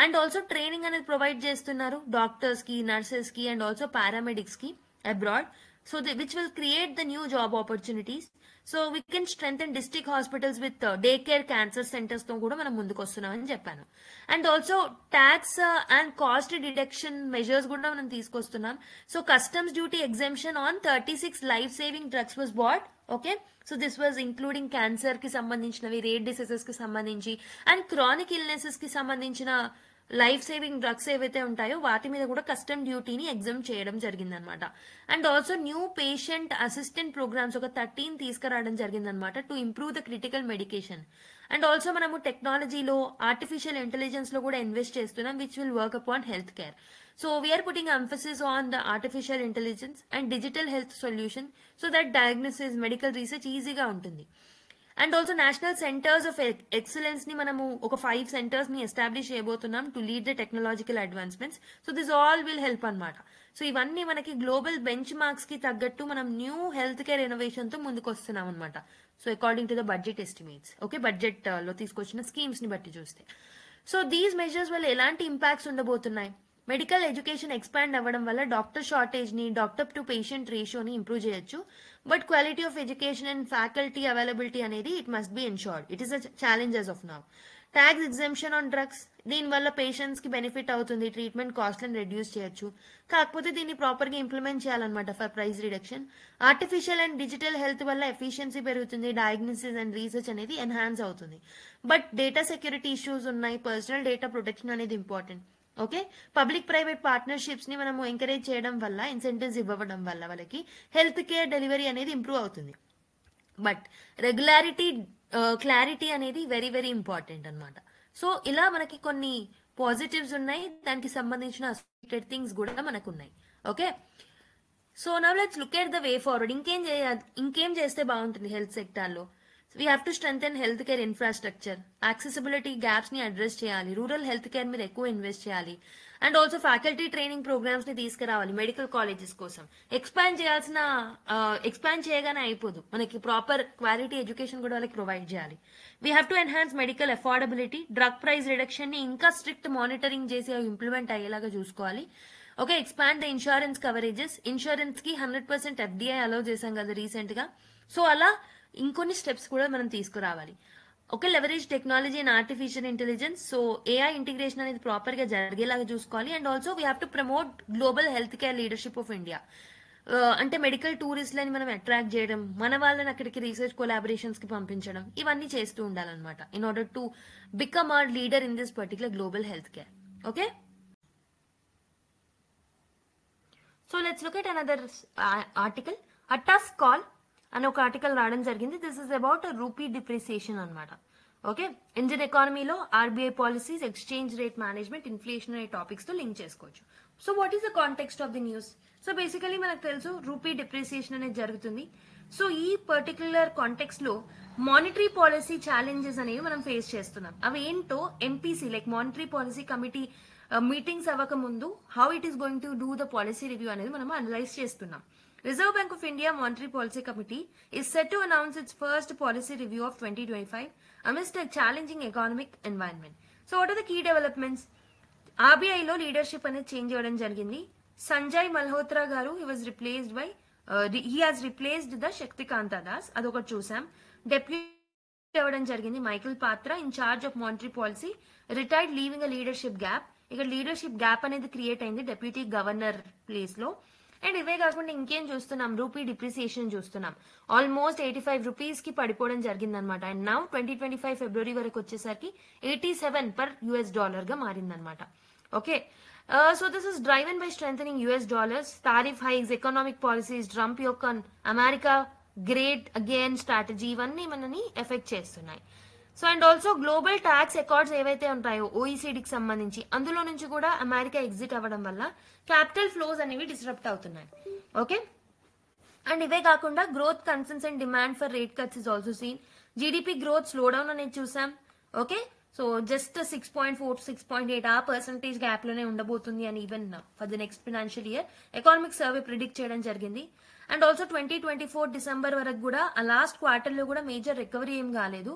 అండ్ ఆల్సో ట్రైనింగ్ అనేది ప్రొవైడ్ చేస్తున్నారు డాక్టర్స్ కి, నర్సెస్ కి అండ్ ఆల్సో పారామెడిక్స్ కి abroad. So which will create the new job opportunities. So we can strengthen district hospitals with day care cancer centres తో కూడా మనం ముందుకు వస్తున్నామని చెప్పాను. And also tax and cost deduction measures కూడా మనం తీసుకొస్తున్నాం. So customs duty exemption on 36 life saving drugs was bat. Okay, so this was including cancer కి సంబంధించినవి, రేర్ డిసీజెస్ కి సంబంధించి అండ్ క్రానిక్ ఇల్నెసెస్ కి సంబంధించిన లైఫ్ సేవింగ్ డ్రగ్స్ ఏవైతే ఉంటాయో వాటి మీద కూడా కస్టమ్ డ్యూటీని ఎగ్జామ్ చేయడం జరిగిందనమాట. And also new patient assistant programmes ఒక 13 తీసుకురావడం జరిగిందనమాట to improve the critical medication. And also మనము టెక్నాలజీలో, ఆర్టిఫిషియల్ ఇంటెలిజెన్స్ లో కూడా ఇన్వెస్ట్ చేస్తున్నాం which will work upon health care. So we are putting emphasis on the artificial intelligence and digital health solution so that diagnosis, medical research ఈజీగా ఉంటుంది. And also national centres of excellence ని మనము ఒక 5 centers ని ఎస్టాబ్లిష్ చేయబోతున్నాం to lead the technological advancements. So this all will help అనమాట. సో ఇవన్నీ మనకి గ్లోబల్ బెంచ్ మార్క్స్ కి తగ్గట్టు మనం న్యూ హెల్త్ కేర్ ఇన్నోవేషన్ తో ముందుకు వస్తున్నాం అనమాట. So according to the budget estimates. Okay, budget లో తీసుకొచ్చిన స్కీమ్స్ ని బట్టి చూస్తే సో దీస్ మెజర్స్ వల్ల ఎలాంటి ఇంపాక్ట్స్ ఉండబోతున్నాయి? మెడికల్ ఎడ్యుకేషన్ ఎక్స్పాండ్ అవ్వడం వల్ల డాక్టర్ షార్టేజ్ ని, డాక్టర్ టు పేషెంట్ రేషియోని ఇంప్రూవ్ చేయొచ్చు. But quality of education and faculty availability అనేది it must be ensured. It is a challenge as of now. Tax exemption on drugs, దీనివల్ల పేషెంట్స్ కి బెనిఫిట్ అవుతుంది, ట్రీట్మెంట్ కాస్ట్లను రెడ్యూస్ చేయొచ్చు. కాకపోతే దీన్ని ప్రాపర్ గా ఇంప్లిమెంట్ చేయాలన్నమాట for price reduction. Artificial and digital health వల్ల ఎఫిషియన్సీ పెరుగుతుంది, డయాగ్నోసిస్ అండ్ రీసెర్చ్ అనేది ఎన్హాన్స్ అవుతుంది. బట్ డేటా సెక్యూరిటీ ఇష్యూస్ ఉన్నాయి, పర్సనల్ డేటా ప్రొటెక్షన్ అనేది important. Okay, public private partnerships ని మనము ఎంకరేజ్ చేయడం వల్ల, ఇన్సెంటివ్స్ ఇవ్వడం వల్ల వాళ్ళకి హెల్త్ కేర్ డెలివరీ అనేది ఇంప్రూవ్ అవుతుంది. బట్ రెగ్యులారిటీ, క్లారిటీ అనేది వెరీ వెరీ ఇంపార్టెంట్ అనమాట. సో ఇలా మనకి కొన్ని పాజిటివ్స్ ఉన్నాయి, దానికి సంబంధించిన అసోసియేటెడ్ థింగ్స్ కూడా మనకు ఉన్నాయి. Okay, so now let's look at the way forward. ఇంకేం చేస్తే బాగుంటుంది హెల్త్ సెక్టార్ లో? We have to strengthen health care infrastructure, accessibility gaps ని అడ్రస్ చేయాలి, రూరల్ హెల్త్ కేర్ మీద ఎక్కువ ఇన్వెస్ట్ చేయాలి, and also faculty training programmes ని తీసుకురావాలి మెడికల్ కాలేజెస్ కోసం. ఎక్స్పాండ్ చేయగానే అయిపోదు, మనకి ప్రాపర్ క్వాలిటీ ఎడ్యుకేషన్ కూడా వాళ్ళకి ప్రొవైడ్ చేయాలి. We have to enhance medical affordability, drug price reduction ని ఇంకా స్ట్రిక్ట్ మానిటరింగ్ చేసి ఇంప్లిమెంట్ అయ్యేలాగా చూసుకోవాలి. Okay, expand the insurance coverages, insurance కి 100% FDI అలౌ చేశాం కదా రీసెంట్ గా. సో అలా ఇంకొన్ని స్టెప్స్ కూడా మనం తీసుకురావాలి. Okay, leverage technology and artificial intelligence. So AI integration అనేది ప్రాపర్ గా జరిగేలాగా చూసుకోవాలి. And also we have to promote global health care leadership of India. అంటే మెడికల్ టూరిస్ట్లని మనం అట్రాక్ట్ చేయడం, మన వాళ్ళని అక్కడికి రీసెర్చ్ కొలాబరేషన్స్ కి పంపించడం, ఇవన్నీ చేస్తూ ఉండాలన్నమాట in order to become our leader in this particular global health care. Okay, so let's look at another article. A tough call అని ఒక ఆర్టికల్ రావడం జరిగింది. This is about rupee depreciation అనమాట. ఓకే, ఇండియన్ ఎకానమీలో RBI policies, exchange rate management, inflation అనే టాపిక్స్ తో లింక్ చేసుకోవచ్చు. So what is the context of the news? So basically మనకు తెలుసు రూపీ డిప్రిసియేషన్ అనేది జరుగుతుంది. సో ఈ పర్టికులర్ కాంటెక్స్ట్ లో మానిటరీ పాలసీ ఛాలెంజెస్ అనేవి మనం ఫేస్ చేస్తున్నాం. అవి ఏంటో MPC like monetary policy committee meetings అవ్వక ముందు how it is going to do the policy review అనేది మనం అనలైజ్ చేస్తున్నాం. Reserve Bank of India Monetary Policy Committee is set to announce its first policy review of 2025 amidst a challenging economic environment. So what are the key developments? RBI లో లీడర్షిప్ అనేది చేంజ్ అవ్వడం జరిగింది. సంజయ్ మల్హోత్రా గారు he has replaced the Shaktikanta Das, అదొకటి చూసాం. డెప్యూటీ అవ్వడం జరిగింది Michael Patra, in charge of monetary policy, retired, leaving a leadership gap. ఇక్కడ లీడర్షిప్ గ్యాప్ అనేది క్రియేట్ అయింది డెప్యూటీ గవర్నర్ ప్లేస్ లో. అండ్ ఇవే కాకుండా ఇంకేం చూస్తున్నాం, రూపీ డిప్రిసియేషన్ చూస్తున్నాం. ఆల్మోస్ట్ 85 రూపీస్ కి పడిపోవడం జరిగింది అనమాట. అండ్ నౌ 2025 ఫిబ్రవరి వరకు వచ్చేసరికి 87 per US డాలర్ గా మారిందనమాట. Okay, so this is driven by strengthening US dollars, tariff hikes, economic policies, Trump యొక్క అమెరికా గ్రేట్ అగైన్ స్ట్రాటజీ, ఇవన్నీ మనని ఎఫెక్ట్ చేస్తున్నాయి. So and also global tax accords ఏవైతే ఉంటాయో OECDకి సంబంధించి, అందులో నుంచి కూడా అమెరికా ఎగ్జిట్ అవ్వడం వల్ల క్యాపిటల్ ఫ్లోస్ అనేవి డిస్రప్ట్ అవుతున్నాయి. ఓకే, అండ్ ఇవే కాకుండా growth concerns and demand for rate cuts is also seen. GDP growth slow down అనేది చూసాం. ఓకే, సో జస్ట్ 6.4 to 6.8 ఆ పర్సెంటేజ్ గ్యాప్ లోనే ఉండబోతుంది అని even for the next financial year economic survey predict చేయడం జరిగింది. అండ్ ఆల్సో 2024 డిసెంబర్ వరకు కూడా ఆ లాస్ట్ క్వార్టర్ లో కూడా మేజర్ రికవరీ ఏం కాలేదు.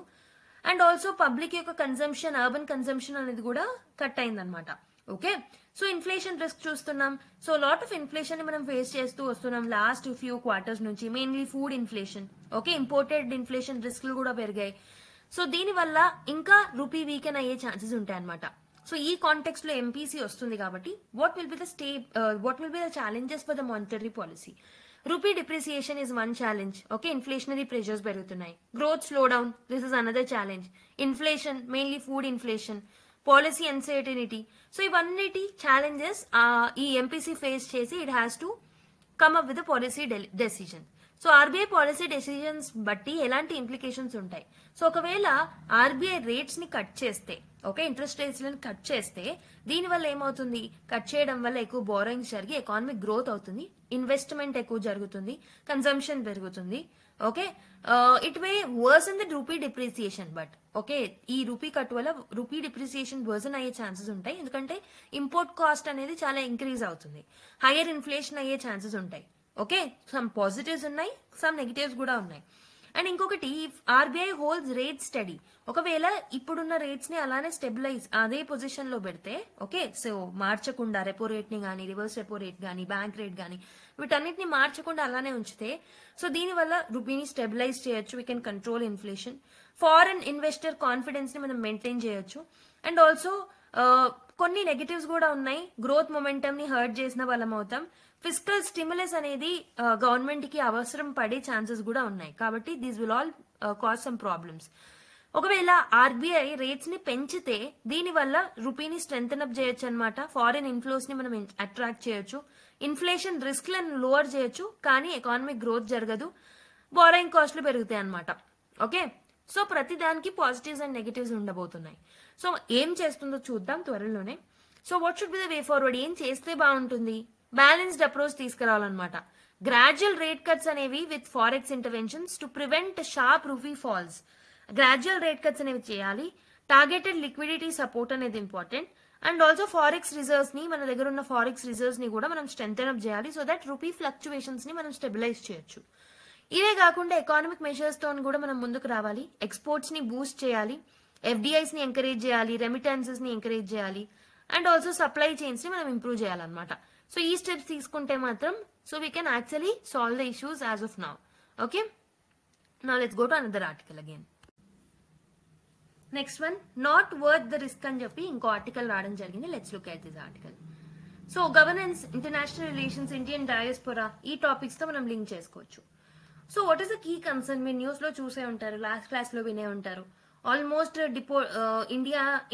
అండ్ ఆల్సో పబ్లిక్ యొక్క కన్సంప్షన్, అర్బన్ కన్సంప్షన్ అనేది కూడా కట్ అయిందనమాట. ఓకే, సో ఇన్ఫ్లేషన్ రిస్క్ చూస్తున్నాం. సో లాట్ ఆఫ్ ఇన్ఫ్లేషన్ ని మనం ఫేస్ చేస్తూ వస్తున్నాం లాస్ట్ ఫ్యూ క్వార్టర్స్ నుంచి, mainly food inflation. Okay, imported inflation రిస్క్లు కూడా పెరిగాయి. సో దీని వల్ల ఇంకా రూపీ వీకెన్ అయ్యే ఛాన్సెస్ ఉంటాయి అనమాట. సో ఈ కాంటెక్స్ట్ లో MPC వస్తుంది కాబట్టి what will be the challenges for the monetary policy? Rupee depreciation is one challenge. Okay, inflationary pressures పెరుగుతున్నాయి. Growth slow down, this is another challenge. Inflation, mainly food inflation, policy uncertainty. So ఇవన్నిటి ఛాలెంజెస్ ఈ MPC ఫేస్ చేసి it has to come up with policy decision. So RBI policy decisions బట్టి ఎలాంటి ఇంప్లికేషన్స్ ఉంటాయి? సో ఒకవేళ RBI రేట్స్ ని కట్ చేస్తే, ఓకే, ఇంట్రెస్ట్ రేట్స్ ని కట్ చేస్తే దీనివల్ల ఏమవుతుంది? కట్ చేయడం వల్ల ఎక్కువ బోరోయింగ్స్ జరిగి ఎకానమిక్ గ్రోత్ అవుతుంది, ఇన్వెస్ట్మెంట్ ఎక్కువ జరుగుతుంది, కన్సంప్షన్ పెరుగుతుంది. Okay, it may worsen the rupee depreciation. But okay, ఈ రూపీ కట్ వల్ల రూపీ డిప్రిసియేషన్ వర్సన్ అయ్యే ఛాన్సెస్ ఉంటాయి. ఎందుకంటే ఇంపోర్ట్ కాస్ట్ అనేది చాలా ఇంక్రీజ్ అవుతుంది, హైయర్ ఇన్ఫ్లేషన్ అయ్యే ఛాన్సెస్ ఉంటాయి. ఓకే, సమ్ పాజిటివ్స్ ఉన్నాయి, సమ్ నెగిటివ్స్ కూడా ఉన్నాయి. అండ్ ఇంకొకటి, RBI హోల్డ్స్ రేట్ స్టడీ, ఒకవేళ ఇప్పుడున్న రేట్స్ ని అలానే స్టెబిలైజ్ అదే పొజిషన్ లో పెడితే, ఓకే, సో మార్చకుండా రెపో రేట్ ని కానీ, రివర్స్ రెపో రేట్ కానీ, బ్యాంక్ రేట్ కానీ, వీటన్నిటిని మార్చకుండా అలానే ఉంచితే, సో దీని వల్ల రూపీని స్టెబిలైజ్ చేయొచ్చు. We can control inflation. Foreign investor confidence ని మనం మెయింటైన్ చేయొచ్చు. అండ్ ఆల్సో కొన్ని నెగటివ్స్ కూడా ఉన్నాయి. గ్రోత్ మొమెంటమ్ ని హర్ట్ చేసిన వాళ్ళం అవుతాం. ఫిస్కల్ స్టిమ్యులస్ అనేది గవర్నమెంట్ కి అవసరం పడే ఛాన్సెస్ కూడా ఉన్నాయి. కాబట్టి these will all cause some problems. ఒకవేళ RBI రేట్స్ ని పెంచితే దీని వల్ల రూపీని స్ట్రెంథెన్ అప్ చేయొచ్చు అనమాట. ఫారిన్ ఇన్ఫ్లోస్ ని మనం అట్రాక్ట్ చేయొచ్చు, ఇన్ఫ్లేషన్ రిస్క్ లను లోవర్ చేయొచ్చు, కానీ ఎకానమిక్ గ్రోత్ జరగదు, బారోయింగ్ కాస్ట్లు పెరుగుతాయి అనమాట. ఓకే, సో ప్రతి దానికి పాజిటివ్స్ అండ్ నెగటివ్స్ ఉండబోతున్నాయి. సో ఏం చేస్తుందో చూద్దాం త్వరలోనే. So what should be the way forward? ఏం చేస్తే బాగుంటుంది? బ్యాలెన్స్డ్ అప్రోచ్ తీసుకురావాలన్నమాట. గ్రాడ్యువల్ రేట్ కట్స్ అనేవి with forex interventions to prevent sharp rupee falls. Gradual rate cuts అనేవి చేయాలి. టార్గెటెడ్ లిక్విడిటీ సపోర్ట్ అనేది important. And also forex reserves ని, మన దగ్గర ఉన్న ఫారెక్స్ రిజర్వ్స్ ని కూడా మనం స్ట్రెంథెన్ అప్ చేయాలి, సో దట్ రూపీ ఫ్లక్చువేషన్స్ ని మనం స్టెబిలైజ్ చేయొచ్చు. ఇవే కాకుండా ఎకానమిక్ మెషర్స్ తో కూడా మనం ముందుకు రావాలి. ఎక్స్పోర్ట్స్ ని బూస్ట్ చేయాలి, ఎఫ్డిఐస్ ని ఎంకరేజ్ చేయాలి, రెమిటెన్సెస్ ని ఎంకరేజ్ చేయాలి, అండ్ ఆల్సో సప్లై చైన్స్ ని మనం ఇంప్రూవ్ చేయాలన్నమాట. సో ఈ స్టెప్స్ తీసుకుంటే మాత్రం so we can actually solve the issues as of now. Okay, now let's go to another article again. Next one, not worth the risk అని చెప్పి ఇంకో ఆర్టికల్ రావడం జరిగింది. Let's look at this article. So governance, international relations, Indian diaspora, ఈ టాపిక్స్ తో మనం లింక్ చేసుకోవచ్చు. So what is the key concern? మీరు న్యూస్ లో చూసే ఉంటారు, లాస్ట్ క్లాస్ లో వినే ఉంటారు. ఆల్మోస్ట్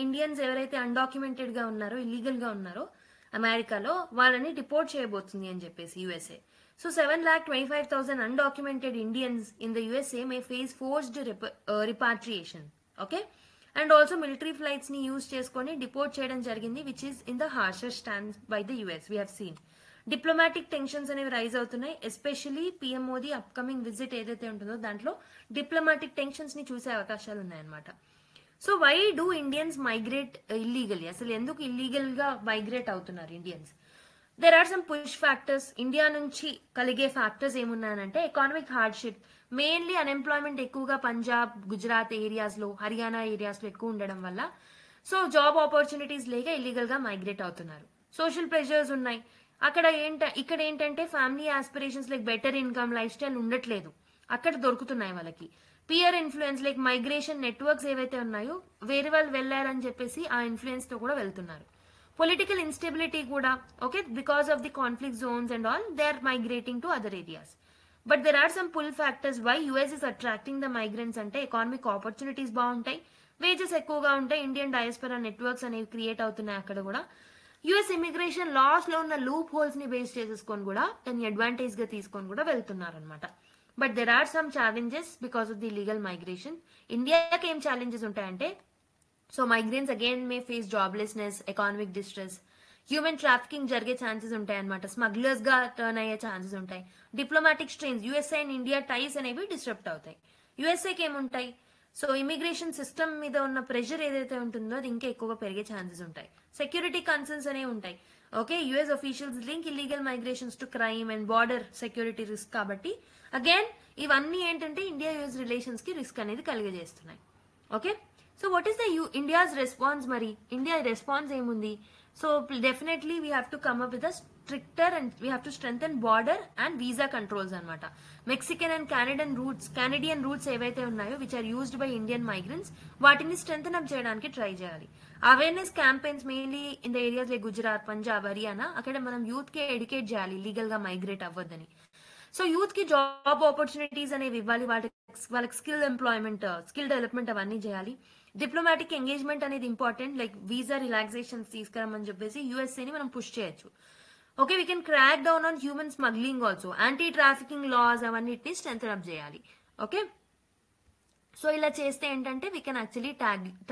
ఇండియన్స్ ఎవరైతే అన్డాక్యుమెంటెడ్ గా ఉన్నారో, ఇల్లీగల్ గా ఉన్నారో అమెరికాలో, వాళ్ళని డిపోర్ట్ చేయబోతుంది అని చెప్పేసి USA. So 7,25,000 undocumented Indians in the USA may face forced repatriation. Okay, and also military flights ni use cheskoni deport cheyadam jarigindi, which is in the harsher stance by the US. We have seen diplomatic tensions అనేవి రైజ్ అవుతున్నాయి. Especially PM Modi upcoming visit ఏదైతే ఉంటుందో దాంట్లో డిప్లొమాటిక్ టెన్షన్స్ ని చూసే అవకాశాలు ఉన్నాయన్నమాట. So why do Indians migrate illegally? అసలు ఎందుకు ఇల్లీగల్ గా మైగ్రేట్ అవుతున్నారు Indians? There are some push factors. India నుంచి కలిగే ఫ్యాక్టర్స్ ఏమున్నాయంటే ఎకానమిక్ హార్డ్షిప్, మెయిన్లీ అన్ఎంప్లాయ్మెంట్ ఎక్కువగా పంజాబ్, గుజరాత్ ఏరియాస్ లో, హర్యానా ఏరియాస్ లో ఎక్కువ ఉండడం వల్ల సో జాబ్ ఆపర్చునిటీస్ లేక ఇల్లీగల్ గా మైగ్రేట్ అవుతున్నారు. సోషల్ ప్రెషర్స్ ఉన్నాయి. ఇక్కడ ఏంటంటే family aspirations like better income, lifestyle ఉండట్లేదు, అక్కడ దొరుకుతున్నాయి వాళ్ళకి. Peer influence like migration networks ఏవైతే ఉన్నాయో, వేరే వాళ్ళు వెళ్ళారని చెప్పేసి ఆ ఇన్ఫ్లుయెన్స్ తో కూడా వెళ్తున్నారు. పొలిటికల్ ఇన్స్టెబిలిటీ కూడా, okay, because of the conflict zones and all, they are migrating to other areas. But there are some pull factors why US is attracting the migrants అంటే ఎకానమిక్ ఆపర్చునిటీస్ బాగుంటాయి, వేజెస్ ఎక్కువగా ఉంటాయి, ఇండియన్ డయాస్పోరా నెట్వర్క్స్ అనేవి క్రియేట్ అవుతున్నాయి అక్కడ కూడా. యుఎస్ ఇమిగ్రేషన్ లాస్ లో ఉన్న లూప్ హోల్స్ ని బేస్ చేసేసుకొని కూడా దాన్ని అడ్వాంటేజ్ గా తీసుకొని కూడా వెళ్తున్నారు అనమాట. But there are some challenges because of the legal migration. ఇండియాకి ఏం ఛాలెంజెస్ ఉంటాయంటే, so migrants again may face joblessness, economic distress, human trafficking జరిగే ఛాన్సెస్ ఉంటాయి అనమాట, స్మగ్లర్స్ గా టర్న్ అయ్యే ఛాన్సెస్ ఉంటాయి, diplomatic strains, USA and India ties అనేవి డిస్టర్బ్ అవుతాయి. యుఎస్ఏకి ఏముంటాయి? సో ఇమిగ్రేషన్ సిస్టమ్ మీద ఉన్న ప్రెషర్ ఏదైతే ఉంటుందో అది ఇంకా ఎక్కువగా పెరిగే ఛాన్సెస్ ఉంటాయి. సెక్యూరిటీ కన్సర్న్స్ అనేవి ఉంటాయి. Okay, US officials link illegal migrations to crime and border security risk. కాబట్టి అగైన్ ఇవన్నీ ఏంటంటే ఇండియా యుఎస్ రిలేషన్స్ కి రిస్క్ అనేది కలిగజేస్తున్నాయి. Okay, so what is the India's response? మరి ఇండియా రెస్పాన్స్ ఏముంది? So definitely we have to come up with stricter and we have to strengthen border and visa controls అనమాట. మెక్సికన్ అండ్ కెనడియన్ రూట్స్ ఏవైతే ఉన్నాయో which are used by Indian migrants, వాటిని స్ట్రెంథెన్ అప్ చేయడానికి ట్రై చేయాలి. Awareness campaigns mainly in the areas like Gujarat, Punjab, Haryana, అక్కడ మనం యూత్ కి ఎడ్యుకేట్ చేయాలి లీగల్ గా మైగ్రేట్ అవ్వద్దని. సో యూత్ కి జాబ్ ఆపర్చునిటీస్ అనేవి ఇవ్వాలి, వాళ్ళకి స్కిల్ డెవలప్మెంట్ అవన్నీ చేయాలి. డిప్లొమాటిక్ ఎంగేజ్మెంట్ అనేది ఇంపార్టెంట్, లైక్ వీసా రిలాక్సేషన్స్ తీసుకురామని చెప్పేసి యుఎస్ఏని మనం పుష్ చేయొచ్చు. Okay, we can crack down on human smuggling also, anti trafficking laws అవన్నిటిని స్ట్రెంథెన్ అప్ చేయాలి. ఓకే, సో ఇలా చేస్తే ఏంటంటే we can actually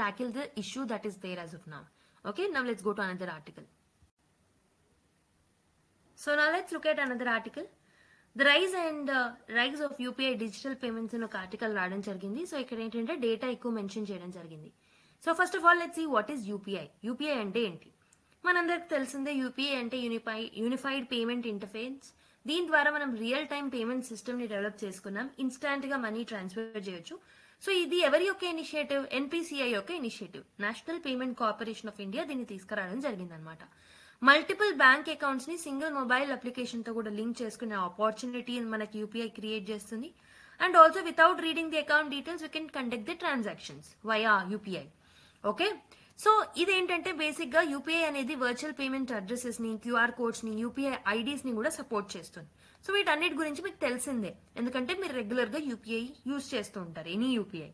tackle the issue that is there as of now. Okay, now let's go to another article. So now let's look at another article. The rise of UPI digital payments అని ఒక ఆర్టికల్ రావడం జరిగింది. సో ఇక్కడ ఏంటంటే డేటా ఎక్కువ మెన్షన్ చేయడం జరిగింది. So first of all let's see what is UPI. UPI అంటే ఏంటి? మనందరికి తెలిసిందే, యూపీఐ అంటే యూనిఫైడ్ పేమెంట్ ఇంటర్ఫేస్. దీని ద్వారా మనం రియల్ టైం పేమెంట్ సిస్టమ్ ని డెవలప్ చేసుకున్నాం, ఇన్స్టాంట్ గా మనీ ట్రాన్స్ఫర్ చేయొచ్చు. సో ఇది ఎవరి యొక్క ఇనిషియేటివ్? ఎన్పిసిఐ యొక్క initiative, national payment corporation of India దీన్ని తీసుకురావడం జరిగింది అనమాట. మల్టిపుల్ బ్యాంక్ అకౌంట్స్ ని సింగిల్ మొబైల్ అప్లికేషన్ తో కూడా లింక్ చేసుకునే ఆపర్చునిటీ మనకి యూపీఐ క్రియేట్ చేస్తుంది. And also without reading the account details we can conduct the transactions via UPI. Okay, so ఇదేంటంటే బేసిక్ గా యూపీఐ అనేది వర్చువల్ పేమెంట్ అడ్రసెస్ ని, క్యూఆర్ కోడ్స్ ని, యూపీఐ ఐడీస్ ని కూడా సపోర్ట్ చేస్తుంది. సో వీటన్నిటి గురించి మీకు తెలిసిందే, ఎందుకంటే మీరు రెగ్యులర్ గా యూపీఐ యూజ్ చేస్తూ ఉంటారు, ఎనీ యూపీఐ.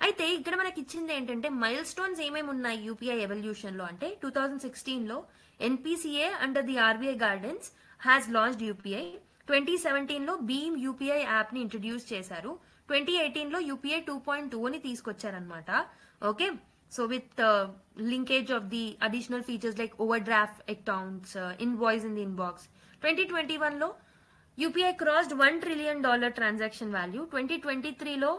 అయితే ఇక్కడ మనకి ఇచ్చింది ఏంటంటే మైల్ స్టోన్స్ ఏమేమి ఉన్నాయి యూపీఐ ఎవల్యూషన్ లో అంటే 2016 లో NPCA under the RBI guidance has launched UPI. 2017 లో భీమ్ యూపీఐ యాప్ ని ఇంట్రడ్యూస్ చేశారు. 2018 లో యూపీఐ 2.2 ని తీసుకొచ్చారనమాట. Okay, so with linkage of the additional features like overdraft accounts, invoice in the inbox. 2021 లో UPI crossed $1 trillion transaction value. 2023లో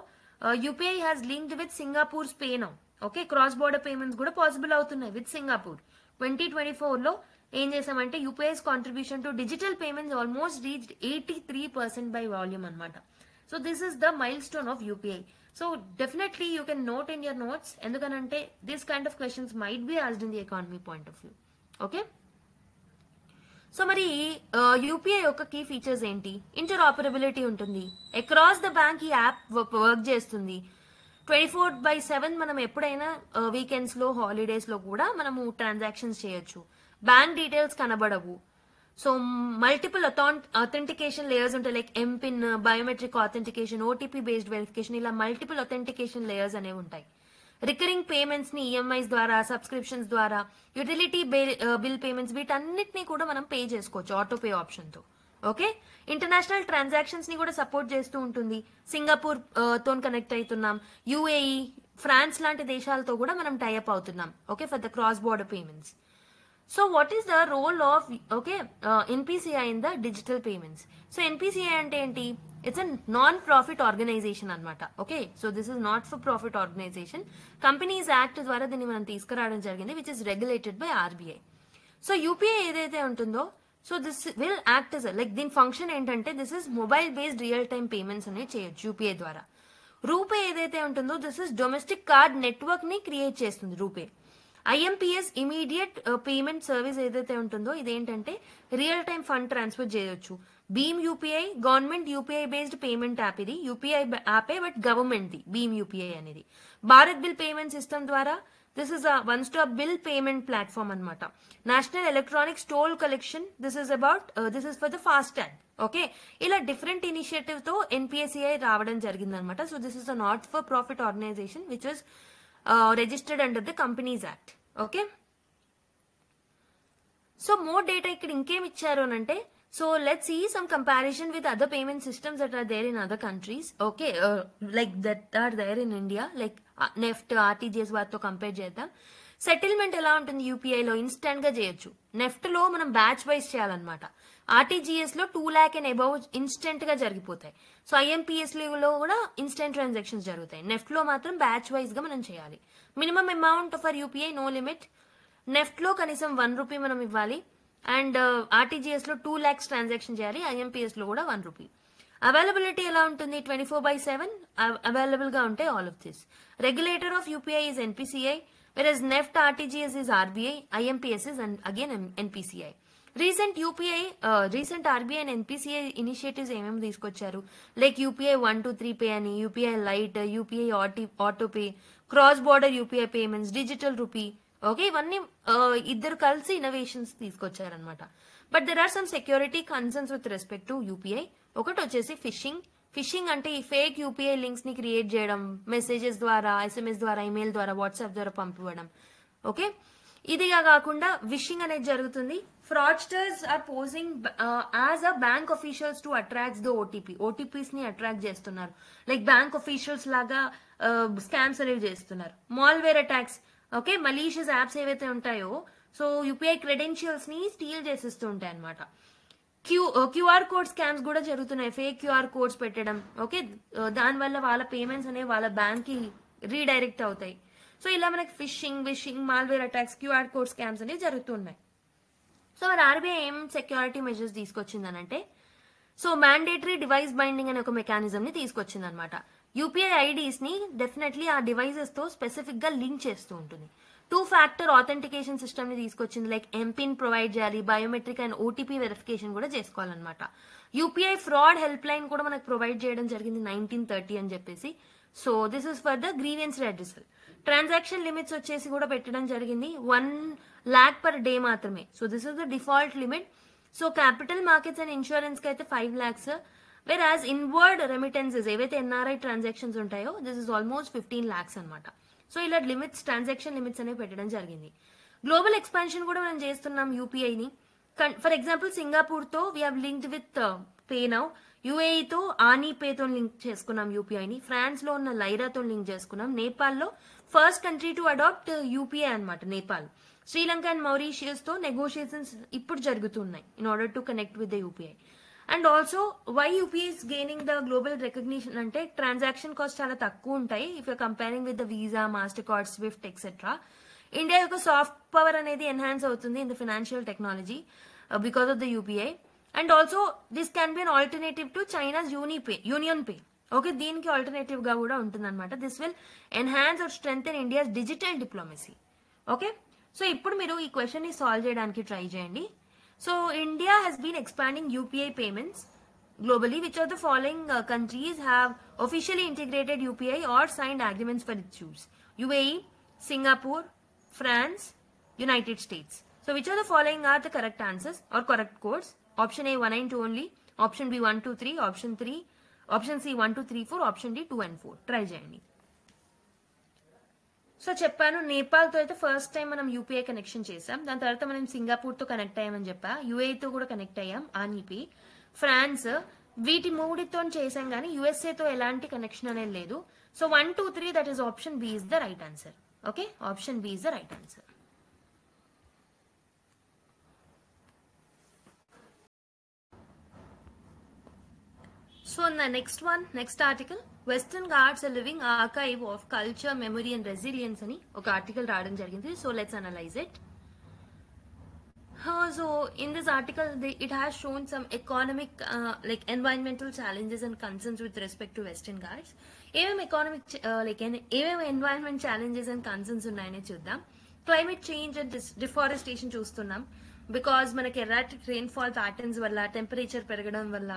UPI has linked with Singapore's Pay Now. Okay, cross border payments కూడా పాసిబుల్ అవుతున్నాయి విత్ సింగపూర్. 2024లో ఏం చేసామంటే UPIs contribution to digital payments almost reached 83% by volume అనమాట. So this is the milestone of UPI. So definitely you can note in your notes, ఎందుకనంటే this kind of questions might be asked in the economy point of view. Okay, so మరి యూపీఐ యొక్క కీ ఫీచర్స్ ఏంటి? ఇంటర్ ఆపరబిలిటీ ఉంటుంది, అక్రాస్ ద బ్యాంక్ ఈ యాప్ వర్క్ చేస్తుంది, 24/7 మనం ఎప్పుడైనా వీకెండ్స్ లో హాలిడేస్ లో కూడా మనము ట్రాన్సాక్షన్స్ చేయొచ్చు, బ్యాంక్ డీటెయిల్స్ కనబడవు, సో మల్టిపుల్ అథెంటికేషన్ లేయర్స్ ఉంటాయి, like MPIN, biometric authentication, OTP based verification, ఇలా మల్టిపుల్ అథెంటికేషన్ లేయర్స్ అనేవి ఉంటాయి. రికరింగ్ పేమెంట్స్ ని ఈఎంఐస్ ద్వారా, సబ్స్క్రిప్షన్స్ ద్వారా, యుటిలిటీ బిల్ పేమెంట్స్, వీటన్నిటిని కూడా మనం పే చేసుకోవచ్చు ఆటో పే ఆప్షన్ తో. ఓకే, ఇంటర్నేషనల్ ట్రాన్సాక్షన్స్ ని కూడా సపోర్ట్ చేస్తూ ఉంటుంది. సింగపూర్ తో కనెక్ట్ అవుతున్నాం, యుఏఈ, ఫ్రాన్స్ లాంటి దేశాలతో కూడా మనం టైఅప్ అవుతున్నాం. Okay, for the cross border payments. So what is the role of NPCI in the digital payments? So NPCI అంటే ఏంటి? It's a non profit organisation అనమాట. Okay, so this is not for profit organisation. Companies act ద్వారా దీన్ని మనం తీసుకురావడం జరిగింది, which is regulated by RBI. So UPI ఏదైతే ఉంటుందో, so this will act as like దీని ఫంక్షన్ ఏంటంటే this is mobile based real time payments అనేవి చేయొచ్చు యూపీఐ ద్వారా. రూపే ఏదైతే ఉంటుందో this is domestic card network ని క్రియేట్ చేస్తుంది RuPay. IMPS immediate payment service ఏదైతే ఉంటుందో ఇదేంటంటే రియల్ టైమ్ ఫండ్ ట్రాన్స్ఫర్ చేయొచ్చు. భీమ్ UPI government UPI based payment app, ఇది యూపీఐ యాపే బట్ గవర్నమెంట్ ది భీమ్ యూపీఐ అనేది. భారత్ బిల్ పేమెంట్ సిస్టమ్ ద్వారా this is a one stop bill payment platform అనమాట. National electronics toll collection, this is about this is for the fast tag. Okay, ఇలా డిఫరెంట్ ఇనిషియేటివ్ తో ఎన్పిఎస్సిఐ రావడం జరిగింది అనమాట. So this is a not for profit organization which is registered under the companies act. Okay, so more data ఇక్కడ ఇంకేం ఇచ్చారు అని అంటే, so let's see some comparison with other payment systems that are there in other countries. Okay, like that are there in India, like NEFT, RTGS వాటితో కంపేర్ చేద్దాం. సెటిల్మెంట్ ఎలా ఉంటుంది యూపీఐలో? ఇన్స్టెంట్ గా చేయొచ్చు. నెఫ్ట్ లో మనం బ్యాచ్ వైజ్ చేయాలన్నమాట. ఆర్టీజీఎస్ లో 2 lakh and above ఇన్స్టెంట్ గా జరిగిపోతాయి. సో ఐఎంపీఎస్ లో కూడా ఇన్స్టెంట్ ట్రాన్సాక్షన్స్ జరుగుతాయి. నెఫ్ట్ లో మాత్రం బ్యాచ్ వైజ్ గా మనం చేయాలి. Minimum amount for UPI no limit. NEFT లో కనీసం ₹1 మనం ఇవ్వాలి, అండ్ ఆర్టీజీఎస్ లో 2 lakhs ట్రాన్సాక్షన్ చేయాలి, ఐఎంపీఎస్ లో కూడా ₹1. అవైలబిలిటీ ఎలా ఉంటుంది? 24/7 అవైలబుల్ గా ఉంటాయి all of this. Regulator of UPI is NPCI, whereas NEFT RTGS is RBI, IMPS is again NPCI. Recent RBI and NPCI initiatives ఏమేమి తీసుకొచ్చారు? లైక్ యూపీఐ 123 పే అని, UPI lite, UPI auto pay, cross border UPI payments, digital rupee. Okay, ఇవన్నీ ఇద్దరు కలిసి ఇన్నోవేషన్స్ తీసుకొచ్చారనమాట. But there are some security concerns with respect to UPI. ఒకటి వచ్చేసి ఫిషింగ్ అంటే ఈ ఫేక్ యూపీఐ లింక్స్ ని క్రియేట్ చేయడం, మెసేజెస్ ద్వారా, ఎస్ఎంఎస్ ద్వారా, ఇమెయిల్ ద్వారా, వాట్సాప్ ద్వారా పంపివ్వడం. ఓకే, ఇదిగా కాకుండా విషింగ్ అనేది జరుగుతుంది. Fraudsters are posing as a bank officials to attract the OTPs ని అట్రాక్ట్ చేస్తున్నారు. లైక్ బ్యాంక్ అఫీషియల్స్ లాగా స్కామ్స్ అనేవి చేస్తున్నారు. Malware attacks, okay, malicious apps ఏవైతే ఉంటాయో సో యూపీఐ క్రెడెన్షియల్స్ ని స్టీల్ చేసేస్తూ ఉంటాయి అనమాట. క్యూఆర్ కోడ్ స్కామ్స్ కూడా జరుగుతున్నాయి, ఫేక్ క్యూఆర్ కోడ్స్ పెట్టడం. ఓకే, దానివల్ల వాళ్ళ పేమెంట్స్ అనేవి వాళ్ళ బ్యాంక్ కి రీడైరెక్ట్ అవుతాయి. సో ఇలా మనకి vishing, malware attacks, QR code scams అనేవి జరుగుతున్నాయి. సో మరి ఆర్బీఐ ఏం సెక్యూరిటీ మెజర్స్ తీసుకొచ్చిందనంటే, సో మ్యాండేటరీ డివైస్ బైండింగ్ అనే ఒక మెకానిజం ని తీసుకొచ్చింది అనమాట. యూపీఐ ఐడీస్ ని డెఫినెట్లీ ఆ డివైసెస్ తో స్పెసిఫిక్ గా లింక్ చేస్తూ ఉంటుంది. 2-factor ఆథెంటికేషన్ సిస్టమ్ ని తీసుకొచ్చింది, లైక్ ఎంపిన్ ప్రొవైడ్ చేయాలి, బయోమెట్రిక్ అండ్ ఓటీపీ వెరిఫికేషన్ కూడా చేసుకోవాలన్నమాట. యూపీఐ ఫ్రాడ్ హెల్ప్ లైన్ కూడా మనకు ప్రొవైడ్ చేయడం జరిగింది 1930 అని చెప్పేసి. So this is for the grievance redressal. Transaction limits వచ్చేసి కూడా పెట్టడం జరిగింది, 1 lakh per day మాత్రమే. So this is the default limit. So capital markets and insurance కి అయితే 5 lakhs, where as inward remittances ఏవైతే ఎన్ఆర్ఐ ట్రాన్సాక్షన్స్ ఉంటాయో దిస్ ఇస్ ఆల్మోస్ట్ 15 lakhs అనమాట. సో ఇలా లిమిట్స్, ట్రాన్సాక్షన్ లిమిట్స్ అనేవి పెట్టడం జరిగింది. గ్లోబల్ ఎక్స్పాన్షన్ కూడా మనం చేస్తున్నాం యూపీఐని. ఫర్ ఎగ్జాంపుల్ సింగపూర్ తో we have linked with pay now, యుఏఈతో ఆనీ పేతో లింక్ చేసుకున్నాం యూపీఐని, ఫ్రాన్స్ లో ఉన్న లైరాతో లింక్ చేసుకున్నాం, నేపాల్ లో first country to adopt UPI అనమాట నేపాల్, శ్రీలంక అండ్ మౌరీషియస్ తో నెగోషియేషన్స్ ఇప్పుడు జరుగుతున్నాయి in order to connect with the UPI. And also why UPI is gaining the global recognition అంటే ట్రాన్సాక్షన్ కాస్ట్ చాలా తక్కువ ఉంటాయి if you comparing with the Visa, master card, swift etcetera. India యొక్క సాఫ్ట్ పవర్ అనేది ఎన్హాన్స్ అవుతుంది in the financial technology because of the UPI. And also this can be an alternative to China's Union Pay. Okay, దీనికి ఆల్టర్నేటివ్ గా కూడా ఉంటుంది అనమాట. This will enhance or strengthen India's digital diplomacy. Okay, so ఇప్పుడు మీరు ఈ క్వశ్చన్ ని సాల్వ్ చేయడానికి ట్రై చేయండి. So India has been expanding UPI payments globally. Which of the following countries have officially integrated UPI or signed agreements for its use? UAE, Singapore, France, United States. So which of the following are the correct answers or correct codes? Option A 1 and 2 only, option B 1 2 3, option C 1 2 3 4, option D 2 and 4. Try చేయండి. సో చెప్పాను, నేపాల్తో అయితే ఫస్ట్ టైం మనం యూపీఐ కనెక్షన్ చేసాం. దాని తర్వాత మనం సింగపూర్తో కనెక్ట్ అయ్యామని చెప్పా, యూఏతో కూడా కనెక్ట్ అయ్యాం ఆన్ఈపీ, ఫ్రాన్స్, వీటి మూడితో చేసాం కానీ యుఎస్ఏతో ఎలాంటి కనెక్షన్ అనేది లేదు. So 1 2 3 that is option B is the right answer. Okay, option B is the right answer. So in the next article, Western Ghats, a living archive of culture, memory and resilience అని ఒక ఆర్టికల్ రావడం జరిగింది. So let's analyze it. So in this article, it has shown some economic, like environmental challenges and concerns with respect to Western Ghats. ఏమేమి economic, ఏమేమి environment challenges and concerns ఉన్నాయని చూద్దాం. Climate change and deforestation చూస్తున్నాం. బికాజ్ మనకి ఎరాటిక్ రెయిన్ఫాల్ ప్యాటర్న్స్ వల్ల, టెంపరేచర్ పెరగడం వల్ల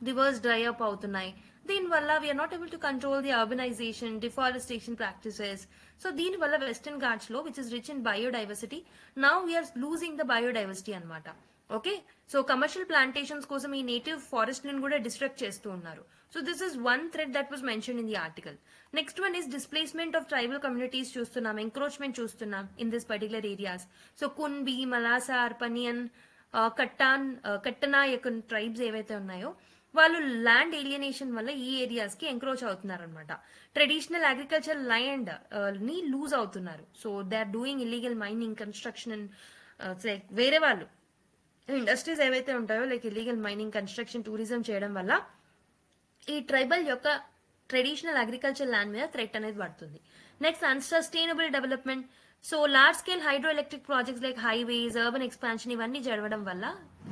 రివర్స్ డ్రై అప్ అవుతున్నాయి. దీనివల్ల we're not able to control the urbanization, deforestation practices. So దీనివల్ల వెస్టర్న్ ఘాట్స్ లో which is rich in biodiversity, now we're losing the biodiversity అనమాట. ఓకే, సో కమర్షియల్ ప్లాంటేషన్స్ కోసం ఈ నేటివ్ ఫారెస్ట్ ని కూడా డిస్ట్రక్ట్ చేస్తూ ఉన్నారు. So this is one threat that was mention in the article. Next one is displacement of tribal communities చూస్తున్నాం, ఎంక్రోచ్మెంట్ చూస్తున్నాం in this particular areas. So Kunbi, Malasa, అర్పనియన్, కట్టనా యొక్క ట్రైబ్స్ ఏవైతే ఉన్నాయో వాళ్ళు ల్యాండ్ ఏలియనేషన్ వల్ల ఈ ఏరియాస్ కి ఎంక్రోచ్ అవుతున్నారు అనమాట. ట్రెడిషనల్ అగ్రికల్చర్ ల్యాండ్ ని లూజ్ అవుతున్నారు. So they are doing illegal mining, construction, వేరే వాళ్ళు ఇండస్ట్రీస్ ఏవైతే ఉంటాయో like illegal mining, construction, tourism చేయడం వల్ల ఈ ట్రైబల్ యొక్క ట్రెడిషనల్ అగ్రికల్చర్ ల్యాండ్ మీద థ్రెట్ అనేది పడుతుంది. Next unsustainable development. So large scale hydro electric projects like highways, urban expansion ఇవన్నీ జరగడం వల్ల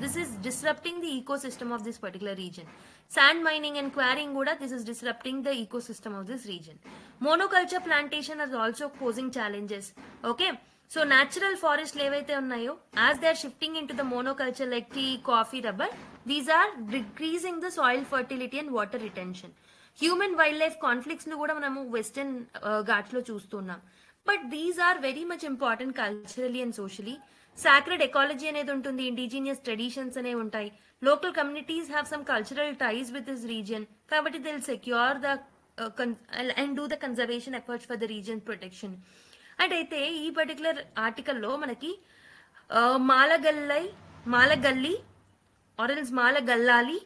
this is disrupting the eco system of this particular region. Sand mining and quarrying కూడా this is disrupting the eco system of this region. Monoculture plantation are also posing challenges. Okay, so natural ఫారెస్ట్లు ఏవైతే ఉన్నాయో as they are shifting in to the monoculture like tea, coffee, rubber, these are decreasing the soil fertility and water retention. Human wildlife conflicts ను కూడా మనము వెస్టర్న్ ఘాట్స్ లో చూస్తున్నాం. But these are very much important culturally and socially. Sacred ecology అనేది ఉంటుంది, ఇండిజినియస్ ట్రెడిషన్స్ అనేవి ఉంటాయి, local communities have some cultural ties with this region. కాబట్టి they will secure the and do the conservation efforts for the region protection. And అయితే ఈ పర్టికులర్ ఆర్టికల్లో మనకి మాలగల్లి ఆరెల్స్ మాలగల్లాలి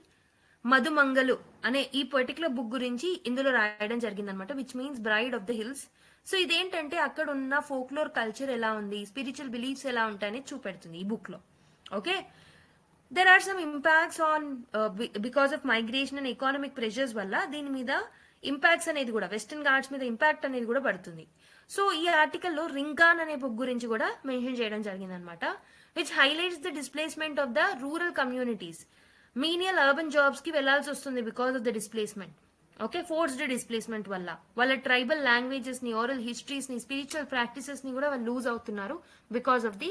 మధుమంగలు అనే ఈ పర్టికులర్ బుక్ గురించి ఇందులో రాయడం జరిగింది అనమాట, which means braid of the hills. So ఇదేంటంటే అక్కడ ఉన్న ఫోక్లోర్ కల్చర్ ఎలా ఉంది, స్పిరిచువల్ బిలీఫ్స్ ఎలా ఉంటాయని చూపెడుతుంది ఈ బుక్ లో. Okay, there are some impacts on because of migration and economic pressures వల్ల దీని మీద ఇంపాక్ట్స్ అనేది కూడా వెస్టర్న్ ఘాట్స్ మీద ఇంపాక్ట్ అనేది కూడా పడుతుంది. సో ఈ ఆర్టికల్లో రింగాన్ అనే బుక్ గురించి కూడా మెన్షన్ చేయడం జరిగింది అనమాట, which highlights the displacement of the rural communities. Menial urban jobs కి వెళ్లాల్సి వస్తుంది because of the displacement. Okay, forced displacement వల్ల వాళ్ళ ట్రైబల్ లాంగ్వేజెస్ ని, ఓరల్ హిస్టరీస్ ని, స్పిరిచువల్ ప్రాక్టీసెస్ ని కూడా వాళ్ళు లూజ్ అవుతున్నారు because of the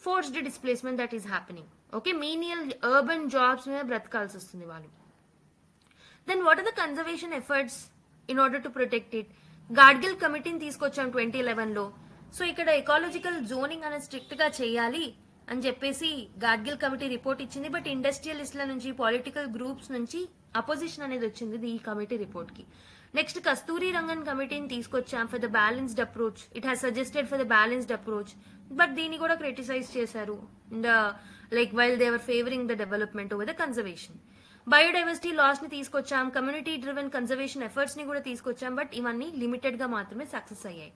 forced displacement that is happening. Okay, menial urban jobs మీద బ్రతకాల్సి వస్తుంది వాళ్ళు. Then what are the conservation efforts in order to protect it? Gadgil కమిటీని తీసుకొచ్చాం 2011లో. సో ఇక్కడ ఎకాలజికల్ జోనింగ్ అనేది స్ట్రిక్ట్ గా చేయాలి అని చెప్పేసి గాడ్గిల్ కమిటీ రిపోర్ట్ ఇచ్చింది. బట్ ఇండస్ట్రియలిస్ట్ల నుంచి, పొలిటికల్ గ్రూప్స్ నుంచి అపోజిషన్ అనేది వచ్చింది ఈ కమిటీ రిపోర్ట్ కి. నెక్స్ట్ కస్తూరి రంగన్ కమిటీని తీసుకొచ్చాం for the balanced approach. It has suggested for the balanced approach, but దీన్ని కూడా క్రిటిసైజ్ చేశారు like while they were favouring the development over the conservation. Biodiversity loss ని తీసుకొచ్చాం, కమ్యూనిటీ డ్రివెన్ కన్జర్వేషన్ ఎఫర్ట్స్ ని కూడా తీసుకొచ్చాం, బట్ ఇవన్నీ లిమిటెడ్ గా మాత్రమే సక్సెస్ అయ్యాయి.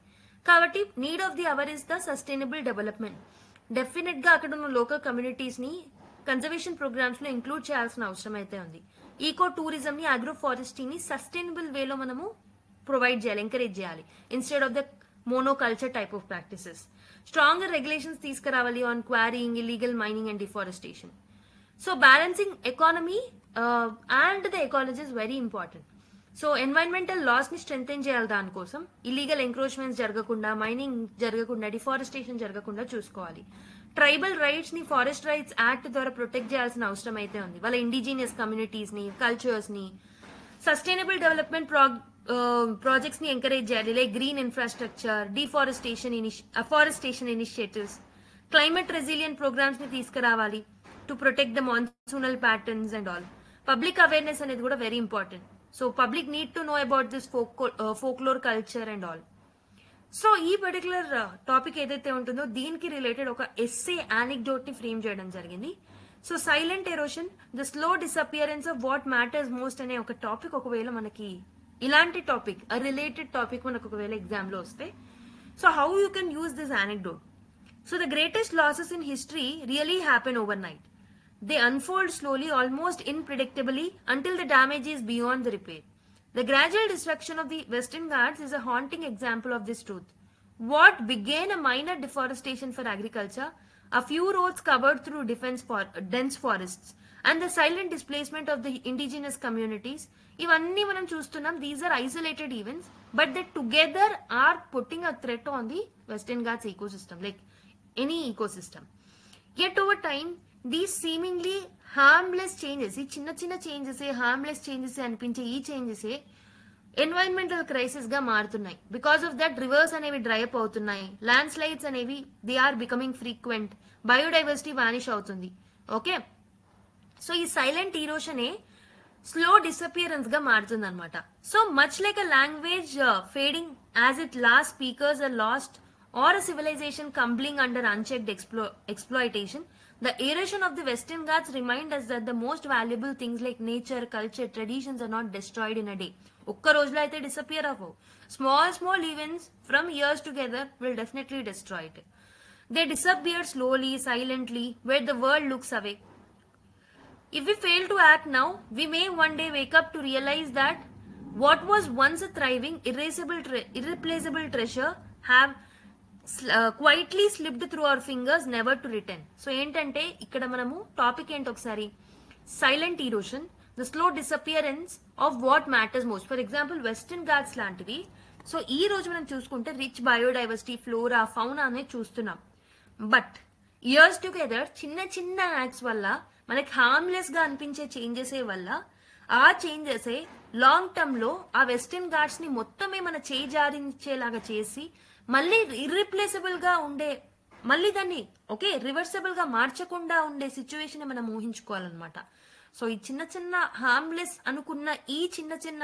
కాబట్టి need of the hour is the sustainable development. Definite గా అక్కడ ఉన్న లోకల్ కమ్యూనిటీస్ ని కన్జర్వేషన్ ప్రోగ్రామ్స్ లో ఇంక్లూడ్ చేయాల్సిన అవసరం అయితే ఉంది. ఈకో టూరిజం ని, అగ్రో ఫారెస్ట్రీని సస్టైనబుల్ వేలో మనము ప్రొవైడ్ చేయాలి, ఎంకరేజ్ చేయాలి, instead of the monoculture type of practices. Stronger regulations తీసుకురావాలి on quarrying, illegal mining and deforestation. So balancing economy and the ecology is very important. So environmental laws ని స్ట్రెంథెన్ చేయాలి, దానికోసం ఇల్లీగల్ ఎంక్రోచ్మెంట్స్ జరగకుండా, మైనింగ్ జరగకుండా, డిఫారెస్టేషన్ జరగకుండా చూసుకోవాలి. ట్రైబల్ రైట్స్ ని ఫారెస్ట్ రైట్స్ యాక్ట్ ద్వారా ప్రొటెక్ట్ చేయాల్సిన అవసరం అయితే ఉంది, వాళ్ళ ఇండిజినియస్ కమ్యూనిటీస్ ని, కల్చర్స్ ని. సస్టైనబుల్ డెవలప్మెంట్ ప్రాజెక్ట్స్ ని ఎంకరేజ్ చేయాలి, like green infrastructure, afforestation initiatives, climate resilient programs ని తీసుకురావాలి to protect the monsoonal patterns and all. Public awareness అనేది కూడా very important. So public need to know about this folklore culture and all. So ఈ పర్టికులర్ టాపిక్ ఏదైతే ఉంటుందో దీనికి రిలేటెడ్ ఒక ఎస్సే యానిక్డోట్ ని ఫ్రేమ్ చేయడం జరిగింది. So silent erosion, the slow disappearance of what matters most అనే ఒక టాపిక్ ఒకవేళ మనకి ఇలాంటి టాపిక్, రిలేటెడ్ టాపిక్ మనకు ఒకవేళ ఎగ్జామ్ లో వస్తే, so how you can use this anecdote. So the greatest losses in history really happen overnight. They unfold slowly, almost unpredictably, until the damage is beyond the repair. The gradual destruction of the Western Ghats is a haunting example of this truth. What began a minor deforestation for agriculture, a few roads covered through dense forests, and the silent displacement of the indigenous communities, ivanni manam chustunam, these are isolated events, but they together are putting a threat on the Western Ghats ecosystem, like any ecosystem. Yet over time, these seemingly harmless changes, ఈ చిన్న చిన్న చేంజెస్, హార్మ్లెస్ చేంజెస్ అనిపించే ఈ చేంజెస్ ఎన్వైరన్మెంటల్ క్రైసిస్ గా మారుతున్నాయి. బికాస్ ఆఫ్ దట్ రివర్స్ అనేవి డ్రై అప్ అవుతున్నాయి, ల్యాండ్ స్లైడ్స్ అనేవి they are becoming frequent, biodiversity vanish అవుతుంది. ఓకే, సో ఈ సైలెంట్ ఈరోషనే స్లో డిసపియరెన్స్ గా మారుతుంది అనమాట. So much like a language fading as it last speakers are lost, or a civilization crumbling under unchecked exploitation, the erosion of the Western Ghats remind us that the most valuable things like nature, culture, traditions are not destroyed in a day. Okka rojlo aithe disappear avvu. Small events from years together will definitely destroy it. They disappear slowly, silently, where the world looks away. If we fail to act now, we may one day wake up to realize that what was once a thriving, irreplaceable treasure have quietly slipped through our fingers, never to return. So ఏంటంటే ఇక్కడ మనము టాపిక్ ఏంటి ఒకసారి, silent erosion, the slow disappearance of what matters most. For example Western Ghats లాంటివి. సో ఈ రోజు మనం చూసుకుంటే రిచ్ బయోడైవర్సిటీ, ఫ్లోరా, ఫౌనా అనేది చూస్తున్నాం. బట్ ఇయర్స్ టుగెదర్ చిన్న చిన్న యాక్ట్స్ వల్ల, మనకి హార్మ్లెస్ గా అనిపించే చేంజెస్ వల్ల, ఆ చేంజెస్ లాంగ్ టర్మ్ లో ఆ వెస్టర్న్ ఘాట్స్ ని మొత్తమే మన చేయి జారించేలాగా చేసి మళ్ళీ ఇర్రిప్లేసబుల్ గా ఉండే, మళ్ళీ దాన్ని ఓకే రివర్సబుల్ గా మార్చకుండా ఉండే సిచ్యువేషన్ మనం ఊహించుకోవాలన్నమాట. సో ఈ చిన్న చిన్న హార్మ్లెస్ అనుకున్న ఈ చిన్న చిన్న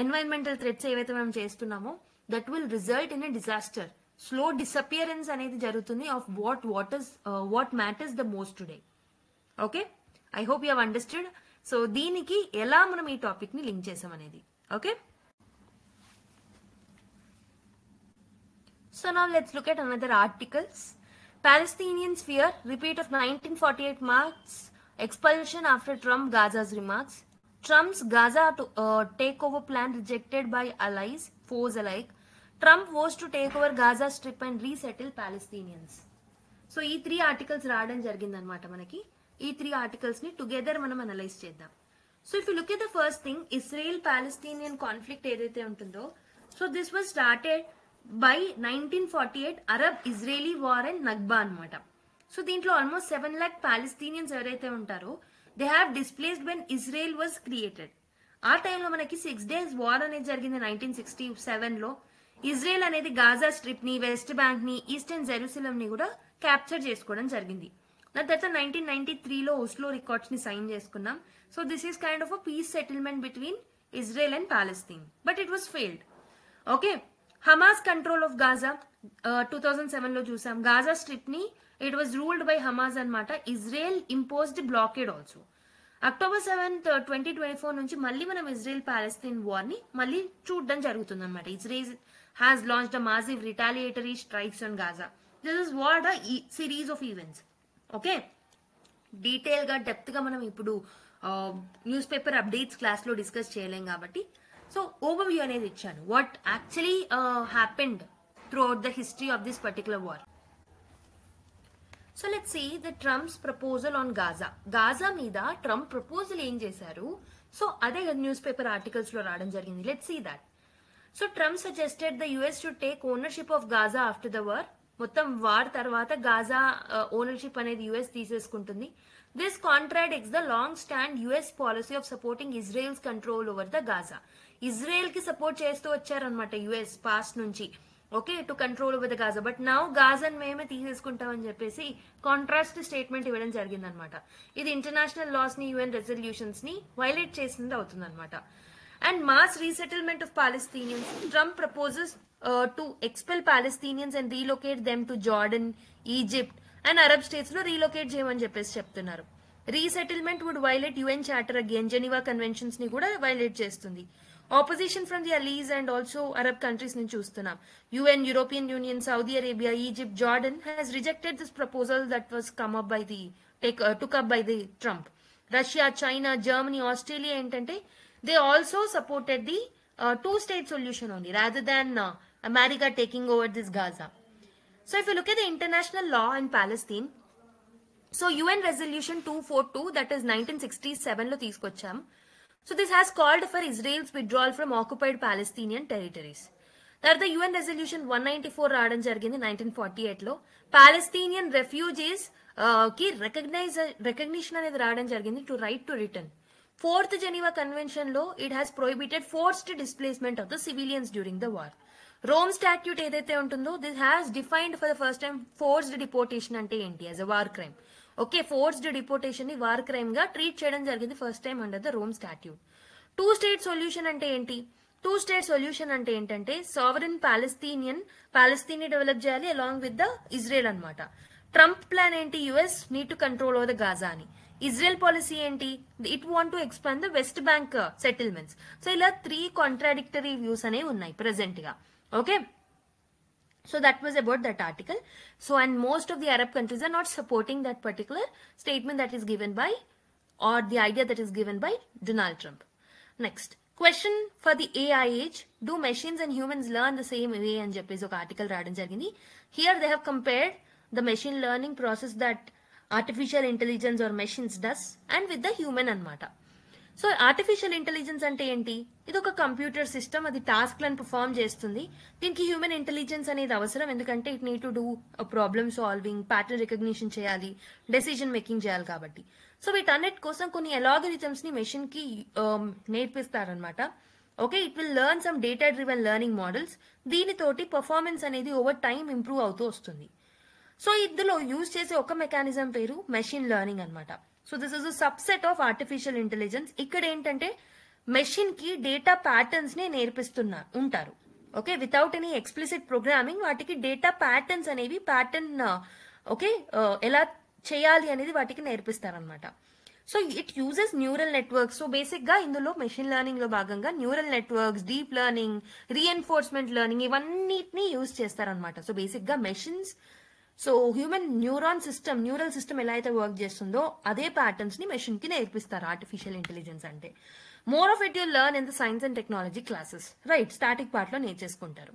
ఎన్వైరన్మెంటల్ థ్రెట్స్ ఏవైతే మనం చేస్తున్నామో that will result in a disaster. Slow disappearance అనేది జరుగుతుంది of what matters the most today. Okay, I hope you have understood. So దీనికి ఎలా మనం ఈ టాపిక్ ని లింక్ చేసాం అనేది. Okay, so now let's look at another articles. Palestinians fear repeat of 1948 marks expulsion after Trump Gaza's remarks. Trump's Gaza takeover plan rejected by allies, foes alike. Trump vows to take over Gaza Strip and resettle Palestinians. So ఈ 3 articles రావడం జరిగిందన్నమాట మనకి. ఈ 3 articles ని టుగెదర్ మనం అనలైజ్ చేద్దాం. So if you look at the first thing, Israel Palestinian conflict ఏదైతే ఉంటుందో, so this was started by 1948 Arab Israeli war and నగ్బా అనమాట. సో దీంట్లో ఆల్మోస్ట్ 7 lakh పాలస్తీనియన్స్ ఎవరైతే ఉంటారో they have displaced when Israel was created. ఆ టైంలో మనకి 6 days వార్ అనేది జరిగింది 1967 లో. ఇజ్రాయెల్ అనేది గాజా స్ట్రిప్ ని, వెస్ట్ బ్యాంక్ ని, ఈస్టర్న్ జెరూసలం ని కూడా క్యాప్చర్ చేసుకోవడం జరిగింది. దాని తర్వాత 1993లో ఓస్లో రికార్డ్స్ ని సైన్ చేసుకున్నాం. So this is kind of a piece settlement between Israel and Palestine, but it was failed. Okay, Hamas control of Gaza 2007 లో చూసాం. గాజా స్ట్రిప్ ని it was ruled by Hamas అనమాట. Israel imposed blockade also. October 7th 2024 నుంచి మళ్ళీ మనం ఇజ్రాయెల్ పాలస్తీన్ వార్ ని మళ్ళీ చూడడం జరుగుతుంది అనమాట. Israel has launched a massive retaliatory strikes on Gaza. This is what a series of events. Okay, detail గా డెప్త్ గా మనం ఇప్పుడు న్యూస్ పేపర్ అప్డేట్స్ క్లాస్ లో డిస్కస్ చేయలేం కాబట్టి సో ఓవర్వ్యూ అనేది ఇచ్చాను what actually happened throughout the history of this particular war. So let's see the Trump's proposal on Gaza. Gaza మీద ట్రంప్ ప్రపోజల్ ఏం చేశారు, సో అదే న్యూస్ పేపర్ ఆర్టికల్స్ లో రావడం జరిగింది. Let's see that. So Trump suggested the US should take ownership of Gaza after the war. మొత్తం వార్ తర్వాత గాజా ఓనర్షిప్ అనేది యుఎస్ తీసేసుకుంటుంది. This contradicts the long stand US policy of supporting Israel's control over the Gaza. Israel కి సపోర్ట్ చేస్తూ వచ్చారనమాట యుఎస్ పాస్ట్ నుంచి, okay, to control over the Gaza. But now గాజాని మేమే తీసేసుకుంటామని చెప్పేసి కాంట్రాస్ట్ స్టేట్మెంట్ ఇవ్వడం జరిగిందనమాట. ఇది ఇంటర్నేషనల్ లాస్ ని యుఎన్ రెజల్యూషన్స్ ని వైలేట్ చేసింది అవుతుంది అనమాట. And mass resettlement of Palestinians. Trump proposes to expel Palestinians and relocate them to Jordan, Egypt and Arab states లో relocate చేయమని చెప్పేసి చెప్తున్నారు. Resettlement would violate UN Charter again, Geneva Conventions ని కూడా violate చేస్తుంది. Opposition from the allies and also Arab countries నుంచి చూస్తున్నాం. UN, European Union, Saudi Arabia, Egypt, Jordan has rejected this proposal that was took up by the Trump. Russia, China, Germany, Australia ఏంటంటే they also supported the two-state solution only rather than America taking over this Gaza. So if you look at the international law in Palestine, so UN resolution 242 that is 1967 lo తీసుకొచ్చాం. So this has called for Israel's withdrawal from occupied Palestinian territories. తర్వాత UN resolution 194 రావడం జరిగింది 1948 లో. Palestinian refugees కి recognition అనేది రావడం జరిగింది to right to return. Fourth Geneva Convention లో it has prohibited forced displacement of the civilians during the war. Rome Statute ఏదైతే ఉంటుందో this has defined for the first time forced deportation అంటే ఏంటి as a war crime. Okay, forced deportation ని వార్ క్రైమ్ గా ట్రీట్ చేయడం జరిగింది first time under the Rome statute. Two state solution అంటే ఏంటి? టూ స్టేట్ సొల్యూషన్ అంటే ఏంటంటే సావరెన్ పాలస్తీన్ని డెవలప్ చేయాలి అలాంగ్ విత్ ద ఇజ్రాయెల్ అన్నమాట. ట్రంప్ ప్లాన్ ఏంటి? US need to control over the Gaza అని. ఇజ్రాయెల్ పాలసీ ఏంటి? It want to expand the west bank settlements. So ఇలా 3 కాంట్రాడిక్టరీ వ్యూస్ అనేవి ఉన్నాయి ప్రెసెంట్ గా. Okay, so that was about that article. So and most of the Arab countries are not supporting that particular statement that is given by or the idea that is given by Donald Trump. Next question for the AI age: do machines and humans learn the same way? అని చెప్పేసి ఒక ఆర్టికల్ రావడం జరిగింది. Here they have compared the machine learning process that artificial intelligence or machines does and with the human అన్నమాట. సో ఆర్టిఫిషియల్ ఇంటెలిజెన్స్ అంటే ఏంటి? ఇది ఒక కంప్యూటర్ సిస్టమ్, అది టాస్క్ లను పర్ఫార్మ్ చేస్తుంది. దీనికి హ్యూమన్ ఇంటెలిజెన్స్ అనేది అవసరం, ఎందుకంటే it need to do problem solving, pattern recognition చేయాలి, డెసిజన్ మేకింగ్ చేయాలి కాబట్టి. సో వీటన్నిటి కోసం కొన్ని అల్గారిథమ్స్ ని మెషిన్ కి నేర్పిస్తారనమాట. Okay, it will learn some data driven learning models. దీనితోటి పర్ఫార్మెన్స్ అనేది ఓవర్ టైం ఇంప్రూవ్ అవుతూ వస్తుంది. సో ఇందులో యూజ్ చేసే ఒక మెకానిజం పేరు మెషిన్ లెర్నింగ్ అనమాట. So this is a subset of artificial intelligence. ఇక్కడ ఏంటంటే మెషిన్ కి డేటా ప్యాటర్న్స్ ని ఉంటారు. ఓకే, వితౌట్ ఎనీ ఎక్స్ప్లిసిట్ ప్రోగ్రామింగ్ వాటికి డేటా ప్యాటర్న్స్ అనేవి ఓకే ఎలా చేయాలి అనేది వాటికి నేర్పిస్తారనమాట. So it uses neural networks. So basic గా ఇందులో మెషిన్ లెర్నింగ్ లో భాగంగా neural networks, deep learning, reinforcement learning ఇవన్నిటిని యూజ్ చేస్తారనమాట. సో బేసిక్ గా machines, so human neural system ఎలా అయితే వర్క్ చేస్తుందో అదే ప్యాటర్న్స్ ని మెషిన్ కి నేర్పిస్తారు ఆర్టిఫిషియల్ ఇంటెలిజెన్స్ అంటే. More of it you learn in the science and technology classes, right? Static part లో నేర్చేసుకుంటారు.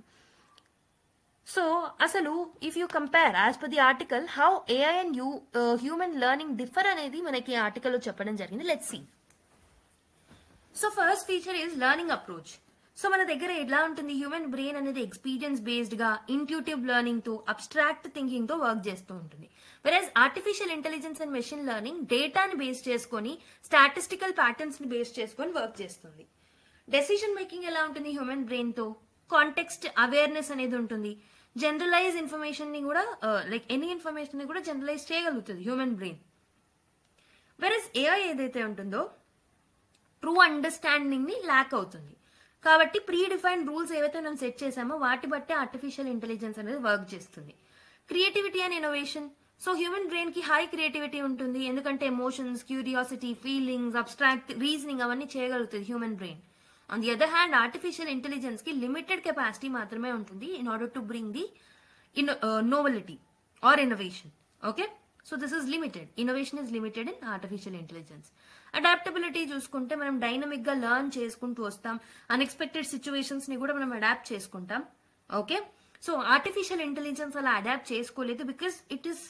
సో అసలు if you compare as per the article how AI and human learning differ అనేది మనకి ఈ ఆర్టికల్ లో చెప్పడం జరిగింది. Let's see. So first feature is learning approach. So మన దగ్గర ఎలా ఉంటుంది? హ్యూమన్ బ్రెయిన్ అనేది ఎక్స్పీరియన్స్ బేస్డ్ గా ఇంట్యూటివ్ లెర్నింగ్ తో అబ్స్ట్రాక్ట్ థింకింగ్ తో వర్క్ చేస్తూ ఉంటుంది. Versus artificial intelligence and machine learning డేటాని బేస్ చేసుకొని, స్టాటిస్టికల్ ప్యాటర్న్స్ ని బేస్ చేసుకొని వర్క్ చేస్తుంది. డెసిషన్ మేకింగ్ ఎలా ఉంటుంది హ్యూమన్ బ్రెయిన్ తో? కాంటెక్స్ట్ అవేర్నెస్ అనేది ఉంటుంది. జనరలైజ్ ఇన్ఫర్మేషన్ ని కూడా లైక్ ఎనీ ఇన్ఫర్మేషన్ ని కూడా జనరలైజ్ చేయగలుగుతుంది హ్యూమన్ బ్రెయిన్. వెరస్ ఏఐ ఏదైతే ఉంటుందో ట్రూ అండర్స్టాండింగ్ ని ల్యాక్ అవుతుంది. కాబట్టి ప్రీ డిఫైన్డ్ రూల్స్ ఏవైతే మనం సెట్ చేసామో వాటి బట్టి ఆర్టిఫిషియల్ ఇంటెలిజెన్స్ అనేది వర్క్ చేస్తుంది. Creativity and innovation. So human brain కి హై క్రియేటివిటీ ఉంటుంది, ఎందుకంటే emotions, curiosity, feelings, abstract reasoning అవన్నీ చేయగలుగుతుంది human brain. On the other hand artificial intelligence కి లిమిటెడ్ కెపాసిటీ మాత్రమే ఉంటుంది in order to bring the novelty or innovation. Okay, so this is limited. Innovation is limited in artificial intelligence. Adaptability చూసుకుంటే మనం డైనమిక్ గా లెర్న్ చేసుకుంటూ వస్తాం. అన్ఎక్స్పెక్టెడ్ సిచ్యువేషన్స్ ని కూడా మనం అడాప్ట్ చేసుకుంటాం. ఓకే, సో ఆర్టిఫిషియల్ ఇంటెలిజెన్స్ అలా అడాప్ట్ చేసుకోలేదు because it is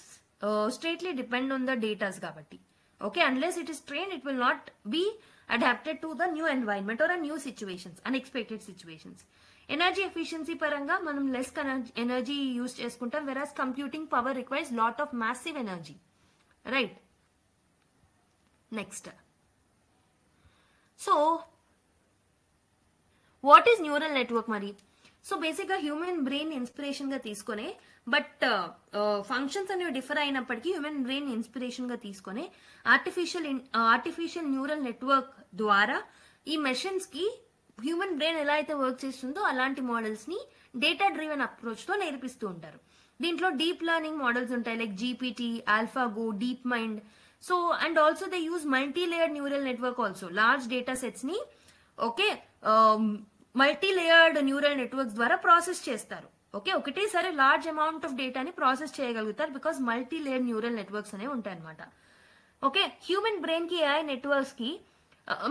straightly depend on the datas కాబట్టి. Okay, unless it is train it will not be adapted to the new environment or new situations, unexpected situations. Energy efficiency పరంగా మనం లెస్ ఎనర్జీ యూజ్ చేసుకుంటాం, versus computing power requires lot of massive energy, right? Next, so what is neural network మరి? సో బేసిక్ గా హ్యూమన్ బ్రెయిన్ ఇన్స్పిరేషన్ గా తీసుకునే, బట్ ఫంక్షన్స్ అనేవి డిఫర్ అయినప్పటికీ హ్యూమన్ బ్రెయిన్ ఇన్స్పిరేషన్ గా తీసుకునే ఆర్టిఫిషియల్ న్యూరల్ నెట్వర్క్ ద్వారా ఈ మెషిన్స్ కి హ్యూమన్ బ్రెయిన్ ఎలా అయితే వర్క్ చేస్తుందో అలాంటి మోడల్స్ ని డేటా డ్రివెన్ అప్రోచ్ తో నేర్పిస్తూ ఉంటారు. దీంట్లో డీప్ లెర్నింగ్ మోడల్స్ ఉంటాయి like GPT, AlphaGo, DeepMind. So and also they use multi layered neural network also. Large data sets ని okay multi layered neural networks ద్వారా ప్రాసెస్ చేస్తారు. ఓకే, ఒకటేసారి లార్జ్ అమౌంట్ ఆఫ్ డేటాని ప్రాసెస్ చేయగలుగుతారు because multi layered neural networks అనేవి ఉంటాయి అనమాట. ఓకే, హ్యూమన్ బ్రెయిన్ కి ఏఐ నెట్వర్క్స్ కి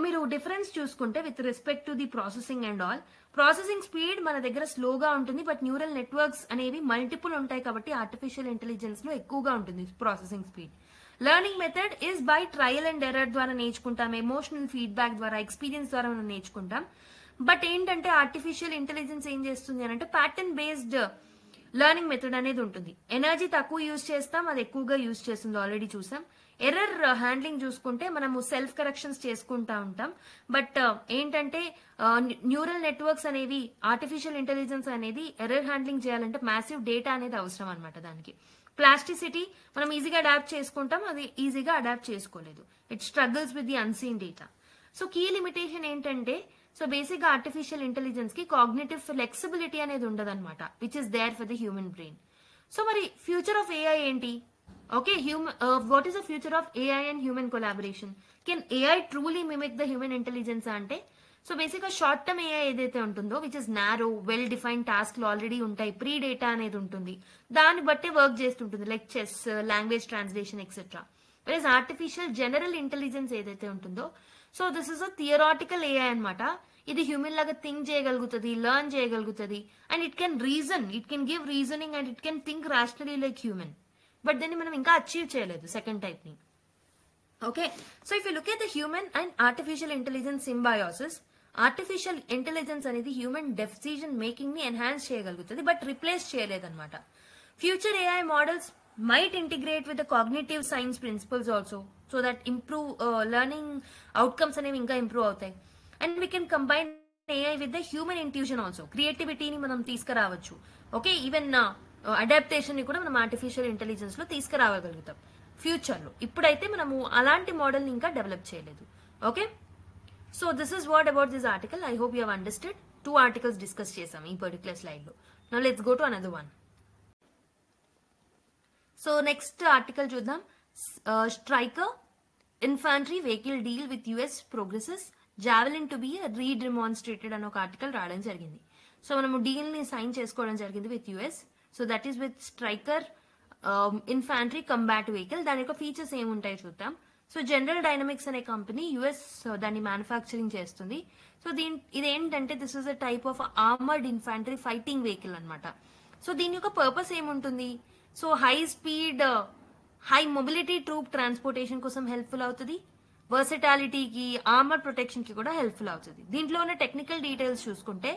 మీరు డిఫరెన్స్ చూసుకుంటే with respect to the processing and all, processing speed మన దగ్గర స్లోగా ఉంటుంది, బట్ న్యూరల్ నెట్వర్క్స్ అనేవి మల్టిపుల్ ఉంటాయి కాబట్టి ఆర్టిఫిషియల్ ఇంటెలిజెన్స్ లో ఎక్కువగా ఉంటుంది processing speed. Learning method is by trial and error ద్వారా నేర్చుకుంటాం, ఎమోషనల్ ఫీడ్బ్యాక్ ద్వారా, ఎక్స్పీరియన్స్ ద్వారా మనం నేర్చుకుంటాం. బట్ ఏంటంటే ఆర్టిఫిషియల్ ఇంటెలిజెన్స్ ఏం చేస్తుంది అని అంటే ప్యాటర్న్ బేస్డ్ లెర్నింగ్ మెథడ్ అనేది ఉంటుంది. ఎనర్జీ తక్కువ యూజ్ చేస్తాం, అది ఎక్కువగా యూజ్ చేస్తుంది, ఆల్రెడీ చూసాం. ఎర్రర్ హ్యాండ్లింగ్ చూసుకుంటే మనము సెల్ఫ్ కరెక్షన్స్ చేసుకుంటా ఉంటాం. బట్ ఏంటంటే న్యూరల్ నెట్వర్క్స్ అనేవి, ఆర్టిఫిషియల్ ఇంటెలిజెన్స్ అనేది ఎర్రర్ హ్యాండ్లింగ్ చేయాలంటే మ్యాసివ్ డేటా అనేది అవసరం అనమాట. దానికి ప్లాస్టిసిటీ మనం ఈజీగా అడాప్ట్ చేసుకుంటాం, అది ఈజీగా అడాప్ట్ చేసుకోలేదు. It struggles with the unseen data. So key limitation ఏంటంటే, సో బేసిక్ గా ఆర్టిఫిషియల్ ఇంటెలిజెన్స్ కి కాగ్నిటివ్ ఫ్లెక్సిబిలిటీ అనేది ఉండదు అనమాట, which is there for the human brain. So మరి ఫ్యూచర్ ఆఫ్ ఏఐ ఏంటి? Okay, what is the future of AI and human collaboration? Can AI truly mimic the human intelligence ante? So basically short term AI ఏదైతే ఉంటుందో which is narrow, well defined tasks already ఉంటాయి, ప్రీ డేటా అనేది ఉంటుంది, దాన్ని బట్టే వర్క్ చేస్తుంటుంది like chess, language translation etcetera. Versus artificial general intelligence ఏదైతే ఉంటుందో, so this is a theoretical AI అనమాట. ఇది హ్యూమన్ లాగా థింక్ చేయగలుగుతుంది, లెర్న్ చేయగలుగుతుంది, and it can reason, it can give reasoning and it can think rationally like human. But దాన్ని మనం ఇంకా అచీవ్ చేయలేదు సెకండ్ టైప్ ని. Okay, so if you look at the human and artificial intelligence symbiosis, artificial intelligence అనేది హ్యూమన్ డెసిజన్ మేకింగ్ ని ఎన్హాన్స్ చేయగలుగుతుంది, బట్ రిప్లేస్ చేయలేదన్నమాట. Future AI models might integrate with the cognitive science principles also, so that improve learning outcomes అనేవి ఇంకా ఇంప్రూవ్ అవుతాయి. And we can combine AI with the human intuition also, క్రియేటివిటీని మనం తీసుకురావచ్చు. ఓకే, ఈవెన్ అడాప్టేషన్ ని కూడా మనం ఆర్టిఫిషియల్ ఇంటెలిజెన్స్ లో తీసుకురావగలుగుతాం ఫ్యూచర్ లో. ఇప్పుడైతే మనము అలాంటి మోడల్ ని ఇంకా డెవలప్ చేయలేదు. Okay, so this is what about this article. I hope you have understood. 2 articles discuss చేసాం ఈ పర్టికులర్ స్లైడ్ లో. Now let's go to another one. So next article చూద్దాం. Stryker infantry vehicle deal with US progresses, Javelin to be redemonstrated అని ఒక ఆర్టికల్ రావడం జరిగింది. సో మనము డీల్ ని సైన్ చేసుకోవడం జరిగింది with US. So that is with Stryker infantry combat vehicle. దాని యొక్క ఫీచర్స్ ఏముంటాయో చూద్దాం. సో జనరల్ డైనమిక్స్ అనే కంపెనీ యుఎస్ దాన్ని మ్యానుఫ్యాక్చరింగ్ చేస్తుంది. సో ఇదేంటంటే this is a type of armoured infantry fighting vehicle అనమాట. సో దీని యొక్క పర్పస్ ఏముంటుంది? So high speed, high mobility troop transportation కోసం హెల్ప్ఫుల్ అవుతుంది, వర్సటాలిటీకి, ఆర్మర్ ప్రొటెక్షన్ కి కూడా హెల్ప్ఫుల్ అవుతుంది. దీంట్లో ఉన్న టెక్నికల్ డీటెయిల్స్ చూసుకుంటే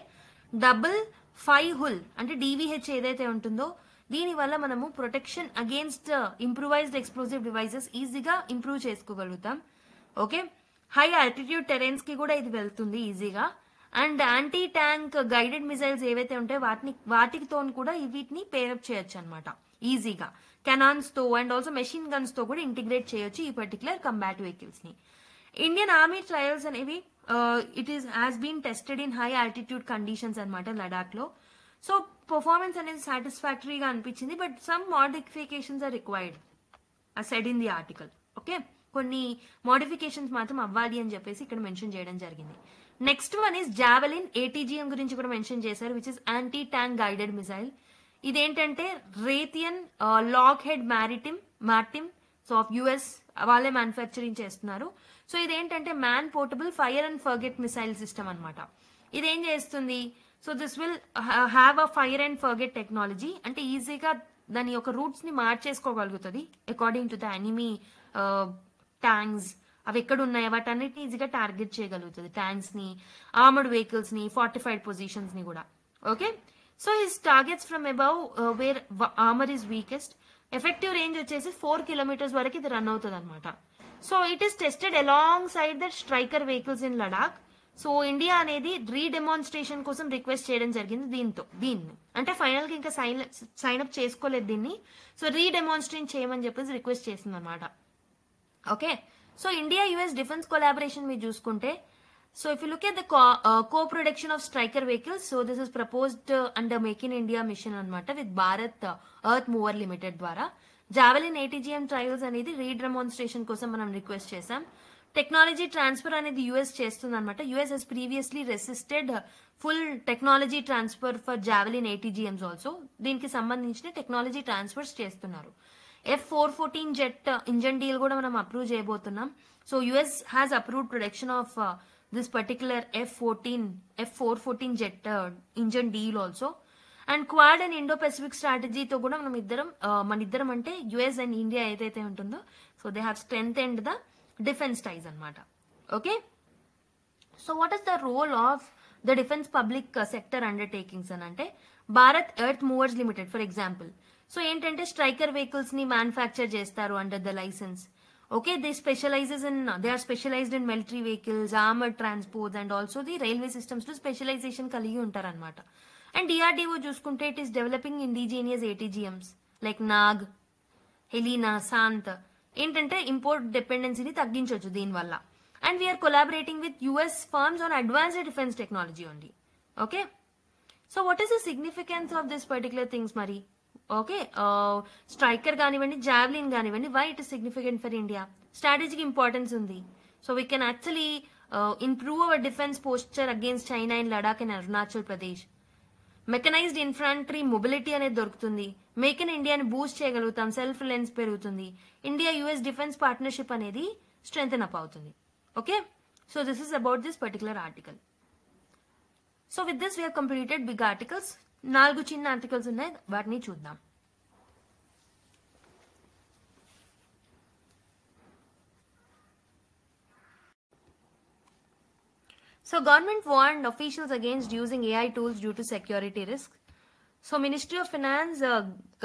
డబుల్ 5 హుల్ అంటే DVH ఏదైతే ఉంటుందో దీని వల్ల మనము protection against improvised explosive devices ఈజీగా ఇంప్రూవ్ చేసుకోగలుగుతాం. ఓకే, హై ఆల్టిట్యూడ్ టెరెన్స్ కి కూడా ఇది వెళ్తుంది ఈజీగా. అండ్ యాంటీ ట్యాంక్ గైడెడ్ మిసైల్స్ ఏవైతే ఉంటాయో వాటితో కూడా వీటిని పేరప్ చేయొచ్చు అనమాట ఈజీగా. కెనాన్స్ తో అండ్ ఆల్సో మెషిన్ గన్స్ తో కూడా ఇంటిగ్రేట్ చేయొచ్చు ఈ పర్టికులర్ కంబాట్ వెహికల్స్ ని. ఇండియన్ ఆర్మీ ట్రయల్స్ అనేవి it is has been tested in high altitude conditions అనమాట లడాక్ లో. సో పర్ఫార్మెన్స్ అనేది సాటిస్ఫాక్టరీగా అనిపించింది, but some modifications are required said in the article. Okay, కొన్ని మోడిఫికేషన్స్ మాత్రం అవ్వాలి అని చెప్పేసి ఇక్కడ మెన్షన్ చేయడం జరిగింది. Next one is Javelin, ATGM గురించి కూడా మెన్షన్ చేశారు, which is anti tank guided missile. ఇదేంటంటే Raytheon, Lockheed Martin so of US వాళ్ళే మ్యానుఫ్యాక్చరింగ్ చేస్తున్నారు. సో ఇదేంటంటే man portable fire and forget missile system అనమాట. ఇదేం చేస్తుంది, so this will have a fire and forget technology. అంటే ఈజీగా దాని యొక్క రూట్స్ ని మార్చేసుకోగలుగుతుంది according to the enemy tanks, అవి ఎక్కడ ఉన్నాయో వాటన్నిటిని ఈజీగా టార్గెట్ చేయగలుగుతుంది, ట్యాంక్స్ ని, ఆర్మర్డ్ వెహికల్స్ ని, ఫార్టిఫైడ్ పొజిషన్స్ ని కూడా. Okay, so his targets from above where armour is weakest. Effective range వచ్చేసి 4 కిలోమీటర్స్ వరకు ఇది రన్ అవుతుంది అనమాట. So it is tested along side that striker vehicles in Ladakh. So India అనేది రీడెమాన్స్ట్రేషన్ కోసం రిక్వెస్ట్ చేయడం జరిగింది దీన్ని అంటే ఫైనల్ కి ఇంకా సైన్ అప్ చేసుకోలేదు దీన్ని. సో రీడెమాన్స్ట్రేట్ చేయమని చెప్పేసి రిక్వెస్ట్ చేసింది అనమాట. Okay, so India US defence collaboration మీరు చూసుకుంటే, so if you look at the co-production of striker vehicles, so this is proposed under Make in India mission అనమాట with Bharat Earth Mover Limited ద్వారా. జావెలిన్ ATGM ట్రయల్స్ అనేది రీడెమాన్స్ట్రేషన్ కోసం మనం రిక్వెస్ట్ చేసాం. టెక్నాలజీ ట్రాన్స్ఫర్ అనేది యుఎస్ చేస్తుంది అనమాట. US has previously resisted full technology transfer for Javelin ATGMs also. దీనికి సంబంధించిన టెక్నాలజీ ట్రాన్స్ఫర్స్ చేస్తున్నారు. F414 జెట్ ఇంజన్ డీల్ కూడా మనం అప్రూవ్ చేయబోతున్నాం. So US has approved production of this particular F414 jet engine deal also. And Quad and Indo Pacific స్ట్రాటజీతో కూడా మన ఇద్దరం అంటే యుఎస్ అండ్ ఇండియా ఏదైతే ఉంటుందో, so they have strengthened the defence ties అనమాట. Okay, so what is the role of the defence public sector undertakings అని అంటే, Bharat earth movers limited for example. So ఏంటంటే స్ట్రైకర్ వెహికల్స్ ని మ్యానుఫ్యాక్చర్ చేస్తారు under the licence. Okay, they are specialized in military vehicles, armoured transports and also the railway systems లో స్పెషలైజేషన్ కలిగి ఉంటారనమాట. అండ్ DRDO చూసుకుంటే it is developing indigenous ATGMs like Nag, Helina, Sant. ఏంటంటే ఇంపోర్ట్ డిపెండెన్సీని తగ్గించవచ్చు దీనివల్ల. And we're collaborating with US firms on advanced defence technology only. Okay, so what is the significance of this particular things మరి? ఓకే, స్ట్రైకర్ కానివ్వండి, జావ్లిన్ కానివ్వండి, why it is significant for India? Strategic importance ఉంది. So we can actually improve our defence posture against China in Ladakh and Arunachal Pradesh. Mechanized infantry mobility అనేది దొరుకుతుంది. మేక్ ఇన్ ఇండియాని బూస్ట్ చేయగలుగుతాం, సెల్ఫ్ రిలయన్స్ పెరుగుతుంది. ఇండియా US డిఫెన్స్ పార్ట్నర్షిప్ అనేది స్ట్రెంగ్తెన్ అప్ అవుతుంది. Okay, so this is about this particular article. So with this we have completed big articles. 4 చిన్న ఆర్టికల్స్ ఉన్నాయి, వాటిని చూద్దాం. So government warned officials against using AI tools due to security risk. So Ministry of Finance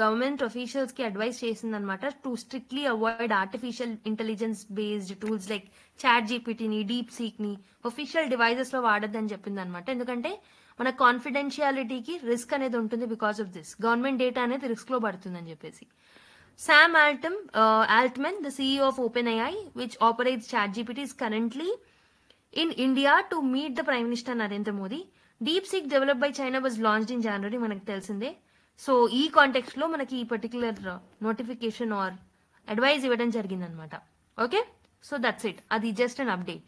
government officials ki advise చేసింది అనమాట to strictly avoid artificial intelligence based tools like ChatGPT ని, DeepSeek ని official devices లో వాడొద్దని చెప్పింది అనమాట. ఎందుకంటే మన కాన్ఫిడెన్షియాలిటీకి రిస్క్ అనేది ఉంటుంది because of this. Government data అనేది రిస్క్ లో పడుతుందని చెప్పేసి. Sam Altman, the CEO of OpenAI, which operates ChatGPT, is currently in India to meet the Prime Minister Narendra Modi. DeepSeek developed by China was launched in January, మనకు తెలిసిందే. సో ఈ కాంటెక్స్ట్ లో మనకి ఈ పర్టికులర్ నోటిఫికేషన్ ఆర్ అడ్వైజ్ ఇవ్వడం జరిగిందనమాట. Okay, so that's it. అది just an update.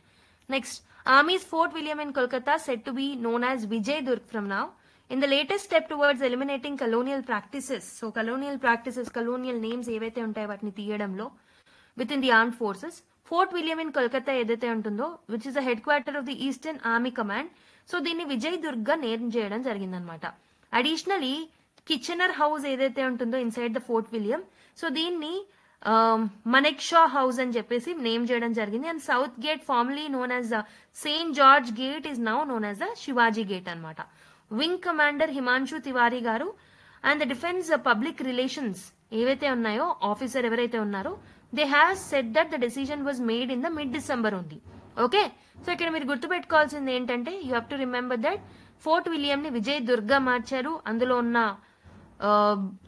Next, Army's Fort William in Kolkata said to be known as Vijay Durg from now. In the latest step towards eliminating colonial practices, so colonial names ఏవైతే ఉంటాయో వాటిని తీయడంలో within the armed forces, Fort William in Kolkata ఏదైతే ఉంటుందో, which is the headquarter of the Eastern Army Command, so దీన్ని విజయ్ దుర్గ్ గా నేమ్ చేయడం జరిగిందనమాట. అడిషనలీ కిచెనర్ హౌస్ ఏదైతే ఉంటుందో inside the fort William, so దీన్ని మనెక్షా హౌస్ అని చెప్పేసి నేమ్ చేయడం జరిగింది. And south gate formally known as the Saint George gate is now known as the Shivaji gate అనమాట. వింగ్ కమాండర్ హిమాంశు తివారీ గారు and the defence public relations ఏవైతే ఉన్నాయో ఆఫీసర్ ఎవరైతే ఉన్నారో, they have said that the decision was made in the mid-December ఉంది. ఓకే, సో ఇక్కడ మీరు గుర్తుపెట్టుకోవాల్సింది ఏంటంటే, you have to remember that fort William ని విజయ్ దుర్గా మార్చారు. అందులో ఉన్న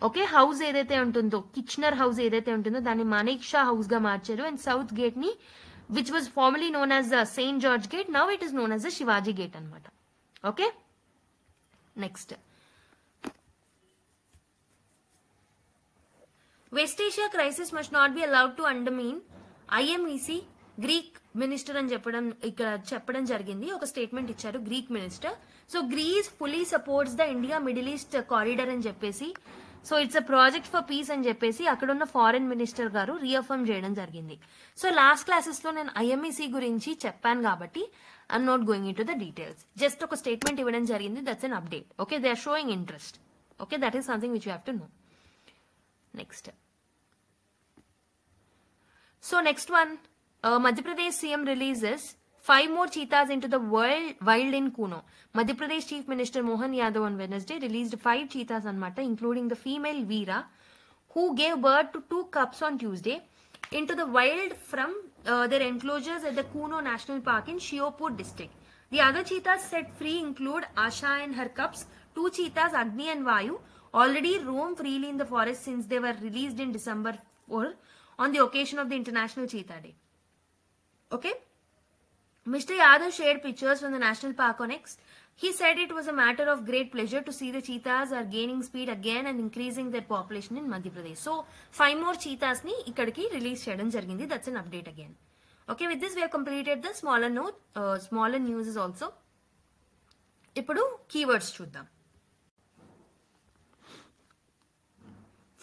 ఓకే హౌస్ ఏదైతే ఉంటుందో, కిచెనర్ హౌస్ ఏదైతే ఉంటుందో దాన్ని మానేక్షా హౌస్ గా మార్చారు. అండ్ సౌత్ గేట్ ని which was formerly known as the Saint George gate, now it is known as the Shivaji gate అనమాట. Okay, next, west Asia crisis must not be allowed to undermine IMEC Greek minister అని చెప్పడం జరిగింది. ఒక స్టేట్మెంట్ ఇచ్చారు Greek minister. So Greece fully supports the India Middle East corridor అని చెప్పేసి. So it's a project for peace అని చెప్పేసి అక్కడున్న ఫారెన్ మినిస్టర్ గారు రీఅఫర్మ్ చేయడం జరిగింది. సో లాస్ట్ క్లాసెస్ లో నేను IMEC గురించి చెప్పాను కాబట్టి I'm not going in to the details. Just ఒక స్టేట్మెంట్ ఇవ్వడం జరిగింది. That's an update. Okay, they are showing interest. Okay, that is something which you have to know. Next. So next one, Madhya Pradesh CM releases 5 more cheetahs into the wild in Kuno. Madhya Pradesh Chief Minister Mohan Yadav on Wednesday released 5 cheetahs anamata, including the female Veera, who gave birth to 2 cubs on Tuesday, into the wild from their enclosures at the Kuno National Park in Shiopur district. The other cheetahs set free include Asha and her cubs. 2 cheetahs, Agni and Vayu, already roam freely in the forest since they were released in December 4 on the occasion of the International Cheetah Day. Okay, Mr. Yadav shared pictures from the national park on X. He said it was a matter of great pleasure to see the cheetahs are gaining speed again and increasing their population in Madhya Pradesh. So 5 more cheetahs ni ikkadiki release cheyadam jarigindi. That's an update again. Okay, with this we have completed the smaller news also. Ippudu keywords chuddam.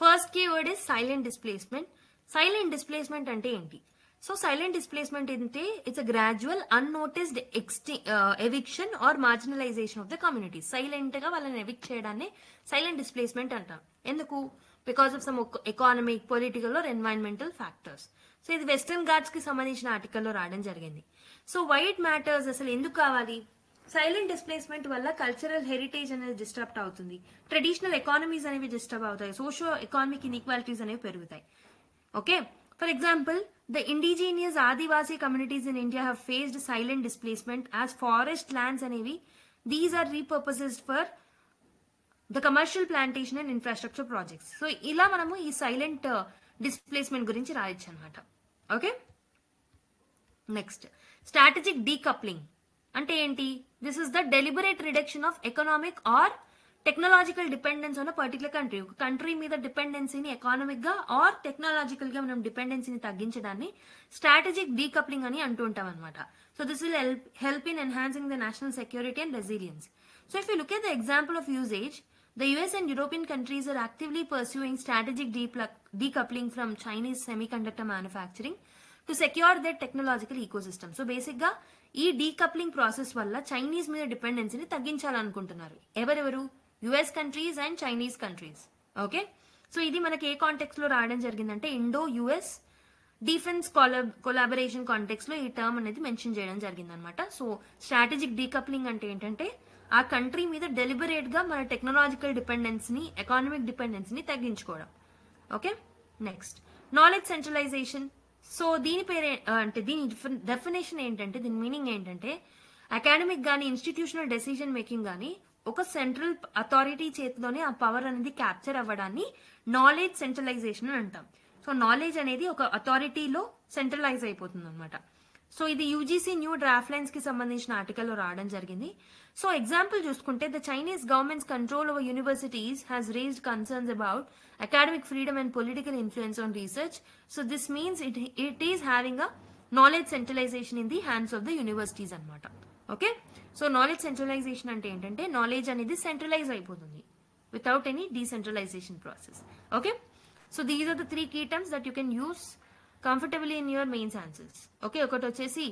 First keyword is silent displacement. Silent displacement ante enti? So silent displacement ante, it's a gradual unnoticed eviction or marginalization of the community. Silent ga వాళ్ళని evict చేయడాన్ని silent displacement అంటాం. ఎందుకు? Because of some economic, political or environmental factors. So ఇది వెస్టర్న్ ఘాట్స్ కి సంబంధించిన ఆర్టికల్లో రావడం జరిగింది. సో why it matters, అసలు ఎందుకు కావాలి? సైలెంట్ డిస్ప్లేస్మెంట్ వల్ల కల్చరల్ హెరిటేజ్ అనేది డిస్టర్బ్ అవుతుంది. ట్రెడిషనల్ ఎకానమీస్ అనేవి డిస్టర్బ్ అవుతాయి. సోషో ఎకానమిక్ ఇన్ఈక్వాలిటీస్ అనేవి పెరుగుతాయి. Okay, for example, the indigenous Adivasi communities in India have faced silent displacement as forest lands anevi, these are repurposed for the commercial plantation and infrastructure projects. So ila manamu ee silent displacement gurinchi raayachchu anamata. Okay, next, strategic decoupling ante enti? This is the deliberate reduction of economic or technological dependence on particular country. ఒక కంట్రీ మీద డిపెండెన్సీని ఎకానమిక్ గా ఆర్ టెక్నాలజికల్ గా మనం డిపెండెన్సీని తగ్గించడాన్ని స్ట్రాటజిక్ డీకప్లింగ్ అని అంటూ ఉంటాం అనమాట. So this will help in enhancing the national security and resilience. So if you look at the example of usage, the US and European countries are actively pursuing strategic decoupling from Chinese semiconductor manufacturing to secure their technological ecosystem. So basic గా ఈ డీకప్లింగ్ ప్రాసెస్ వల్ల చైనీస్ మీద డిపెండెన్సీని తగ్గించాలనుకుంటున్నారు. ఎవరెవరు? US countries and Chinese countries. Okay, so ఇది మనకి ఏ కాంటెక్స్ట్ లో రావడం జరిగిందంటే Indo US defence collaboration context లో ఈ టర్మ్ అనేది మెన్షన్ చేయడం జరిగింది అనమాట. సో స్ట్రాటజిక్ డీకప్లింగ్ అంటే ఏంటంటే ఆ కంట్రీ మీద డెలిబరేట్ గా మన టెక్నాలజికల్ డిపెండెన్స్ని, ఎకానమిక్ డిపెండెన్స్ని తగ్గించుకోవడం. Okay, next, knowledge centralisation. So దీని పేరు అంటే దీని డెఫినేషన్ ఏంటంటే, దీని మీనింగ్ ఏంటంటే అకాడమిక్ గానీ ఇన్స్టిట్యూషనల్ డెసిజన్ మేకింగ్ గానీ ఒక సెంట్రల్ అథారిటీ చేతిలోనే ఆ పవర్ అనేది క్యాప్చర్ అవ్వడాన్ని నాలెడ్జ్ సెంట్రలైజేషన్ అని అంటాం. సో నాలెడ్జ్ అనేది ఒక అథారిటీలో సెంట్రలైజ్ అయిపోతుంది అనమాట. సో ఇది UGC న్యూ డ్రాఫ్ట్ లైన్స్ కి సంబంధించిన ఆర్టికల్లో రావడం జరిగింది. సో ఎగ్జాంపుల్ చూసుకుంటే, the Chinese government's control over universities has raised concerns about academic freedom and political influence on research. So this means it is having a knowledge centralization in the hands of the universities అనమాట. ఓకే, సో నాలెడ్జ్ సెంట్రలైజేషన్ అంటే ఏంటంటే నాలెడ్జ్ అనేది సెంట్రలైజ్ అయిపోతుంది without any decentralization process. Okay, so these are the 3 key terms that you can use comfortably in your mains answers. Okay, ఒకటి వచ్చేసి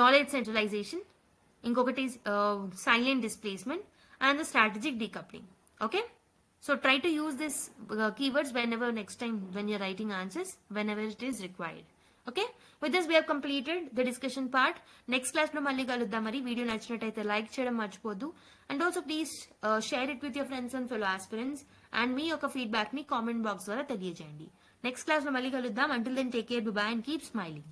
నాలెడ్జ్ సెంట్రలైజేషన్, ఇంకొకటి silent displacement and the strategic decoupling. Okay, so try to use this keywords whenever next time when you're writing answers, whenever it is required. Okay, with this we have completed the discussion part. Next class lo malli kaluddam. Mari video nachinataithe like cheyadam marchipodu, and also please share it with your friends and fellow aspirants, and మీ యొక్క feedback ni comment box ద్వారా తెలియజేయండి. Next class lo malli kaluddam. Until then, take care, bye bye, and keep smiling.